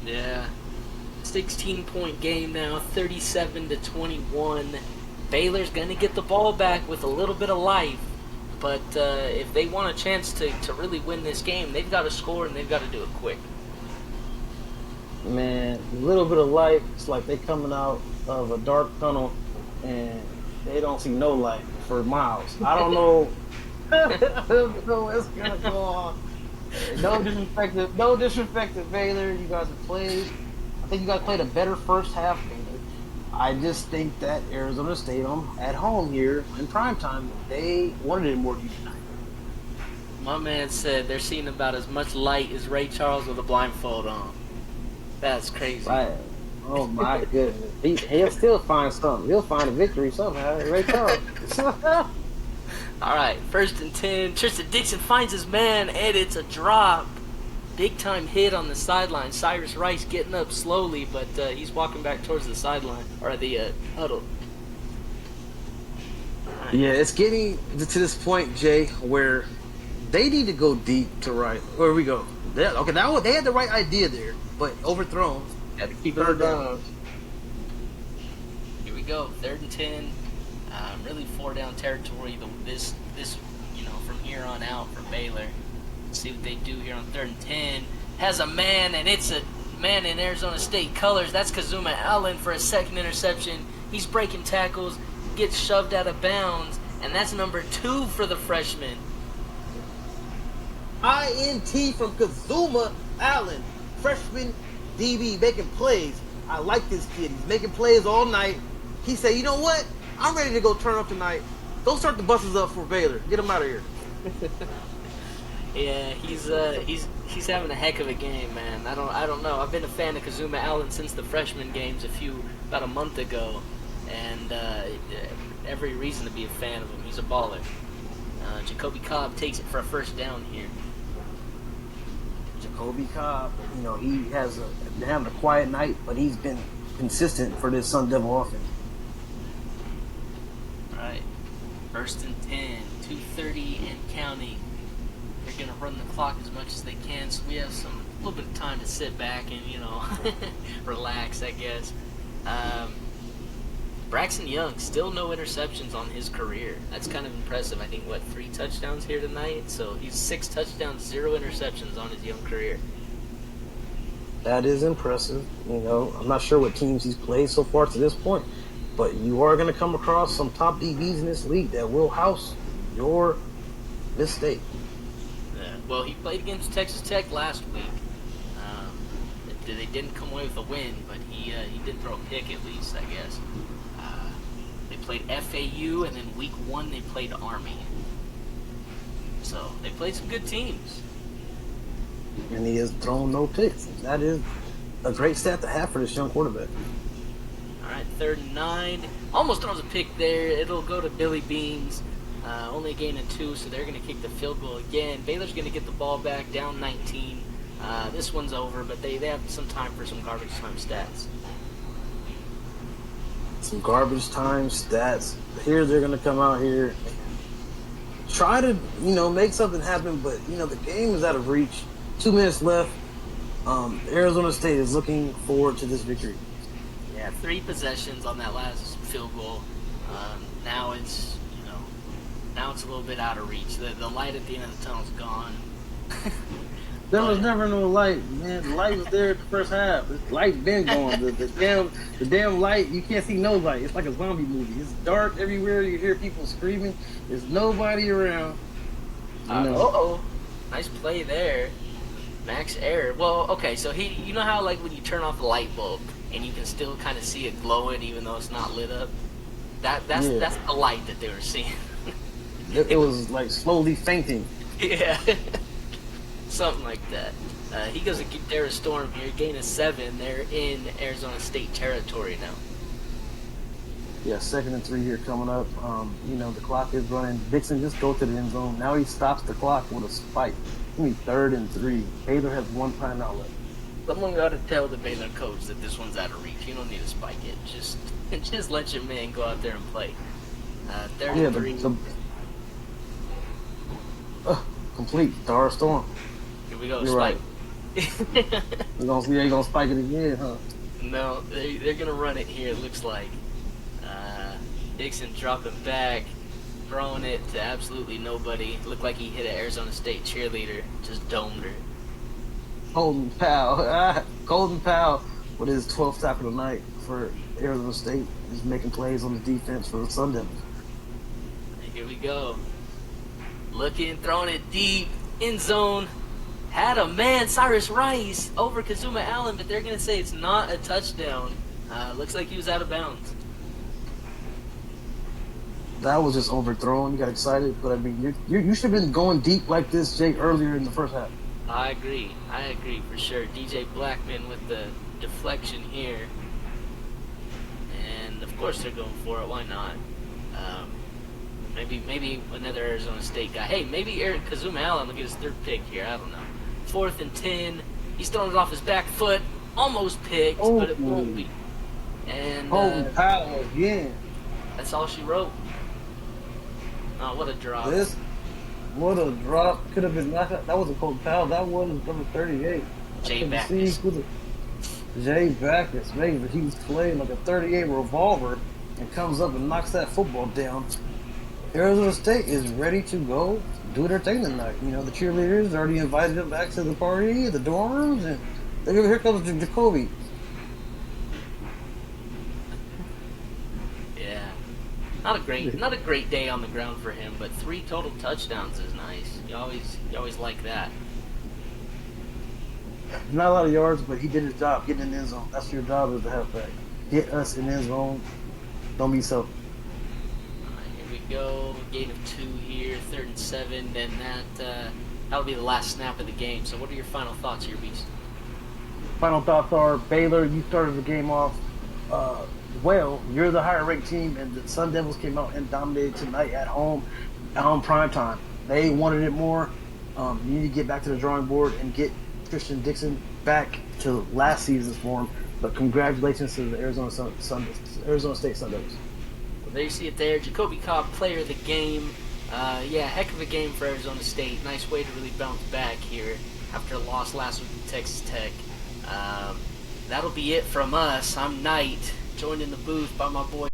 Yeah. 16-point game now, 37-21. Baylor's going to get the ball back with a little bit of life. But if they want a chance to really win this game, they've got to score and they've got to do it quick. Man, a little bit of light. It's like they coming out of a dark tunnel and they don't see no light for miles. I don't know. I don't know what's gonna go on. No disrespect to Baylor. You guys have played. I think you guys played a better first half, Baylor. I just think that Arizona State at home here in primetime, they wanted it more than you tonight. My man said they're seeing about as much light as Ray Charles with a blindfold on. That's crazy. Right. Oh my goodness. He'll still find something. He'll find a victory somehow. Ray Charles. All right, 1st and 10. Tristan Dixon finds his man, and it's a drop. Big time hit on the sideline. Cyrus Rice getting up slowly, but he's walking back towards the sideline or the huddle. Right. Yeah, it's getting to this point, Jay, where they need to go deep to right. Where we go? Okay, now they had the right idea there, but overthrown. Had to keep it down. Here we go, 3rd and 10. Really 4-down territory. This from here on out for Baylor. See what they do here on 3rd and 10. Has a man, and it's a man in Arizona State colors. That's Kazuma Allen for a 2nd interception. He's breaking tackles, gets shoved out of bounds, and that's number 2 for the freshman. INT from Kazuma Allen, freshman DB making plays. I like this kid. He's making plays all night. He said, you know what? I'm ready to go turn up tonight. Go start the buses up for Baylor. Get him out of here. Yeah, he's having a heck of a game, man. I don't know. I've been a fan of Kazuma Allen since the freshman games about a month ago, and every reason to be a fan of him. He's a baller. Jacoby Cobb takes it for a 1st down here. Jacoby Cobb, he has been having a quiet night, but he's been consistent for this Sun Devil offense. All right, 1st and 10, 2:30 and counting. They're gonna run the clock as much as they can, so we have a little bit of time to sit back and relax, I guess. Braxton Young, still no interceptions on his career. That's kind of impressive. I think, 3 touchdowns here tonight? So he's 6 touchdowns, 0 interceptions on his young career. That is impressive. I'm not sure what teams he's played so far to this point, but you are going to come across some top DBs in this league that will house your mistake. Yeah. Well, he played against Texas Tech last week. They didn't come away with a win, but he did throw a pick at least, I guess. They played FAU, and then week 1 they played Army. So they played some good teams. And he has thrown no picks. That is a great stat to have for this young quarterback. All right, 3rd and 9. Almost throws a pick there. It'll go to Billy Beans. Only a gain of 2, so they're going to kick the field goal again. Baylor's going to get the ball back, down 19. This one's over, but they have some time for some garbage time stats. Some garbage time stats. Here they're going to come out here and try to, make something happen, but, the game is out of reach. 2 minutes left. Arizona State is looking forward to this victory. Yeah, 3 possessions on that last field goal. Now it's a little bit out of reach. The light at the end of the tunnel's gone. There was never no light, man. The light was there at the first half. The light's been gone. The damn light, you can't see no light. It's like a zombie movie. It's dark everywhere. You hear people screaming. There's nobody around. Uh-oh. Nice play there. Max error. Well, okay, so you know how like when you turn off the light bulb and you can still kind of see it glowing even though it's not lit up. Yeah, That's the light that they were seeing. it It was was like slowly fainting. yeah, something like that. He goes to Dara Storm here, gain of 7. They're in Arizona State territory now. Yeah, 2nd and 3 here coming up. The clock is running. Dixon just go to the end zone. Now he stops the clock with a spike. I mean, 3rd and 3. Baylor has one timeout left. Someone got to tell the Baylor coach that this one's out of reach. You don't need to spike it. Just let your man go out there and play. Third Yeah, and 3. complete. Star Storm. Here we go. You're Spike. right. You're gonna spike it again, huh? No, they're gonna run it here. It looks like Dixon dropping back, throwing it to absolutely nobody. Looked like he hit an Arizona State cheerleader. Just domed her. Colton Powell. Colton Powell with his 12th tackle tonight for Arizona State. He's making plays on the defense for the Sun Devils. Here we go. Looking, throwing it deep, end zone. Had a man, Cyrus Rice, over Kazuma Allen, but they're going to say it's not a touchdown. Looks like he was out of bounds. That was just overthrown. You got excited, but I mean, you should have been going deep like this, Jake, earlier in the first half. I agree for sure. DJ Blackman with the deflection here. And of course they're going for it. Why not? Maybe another Arizona State guy. Hey, maybe Kazuma Allen will get his 3rd pick here. I don't know. 4th and 10. He's throwing it off his back foot. Almost picked, but it won't be. And Powell again. that's all she wrote. Oh, what a drop. What a drop. Could have been that wasn't Colton Powell. That was number 38. Jay Backus. Jay Backus, maybe he was playing like a 38 revolver and comes up and knocks that football down. Arizona State is ready to go do their thing tonight. The cheerleaders already invited them back to the party, the dorms, and here comes Jacoby. Yeah, not a great day on the ground for him, but 3 total touchdowns is nice. You always like that. Not a lot of yards, but he did his job, getting in the end zone. That's your job as the halfback. Get us in the end zone. Don't be so. Here we go. Gain of 2 here, 3rd and 7, and that'll be the last snap of the game. So what are your final thoughts here, Beast? Final thoughts are, Baylor, you started the game off well. You're the higher ranked team, and the Sun Devils came out and dominated tonight at home on prime time. They wanted it more. You need to get back to the drawing board and get Christian Dixon back to last season's form. But congratulations to the Arizona State Sun Devils. Well, there you see it there. Jacoby Cobb, player of the game. Heck of a game for Arizona State. Nice way to really bounce back here after a loss last week to Texas Tech. That'll be it from us. I'm Knight, joined in the booth by my boy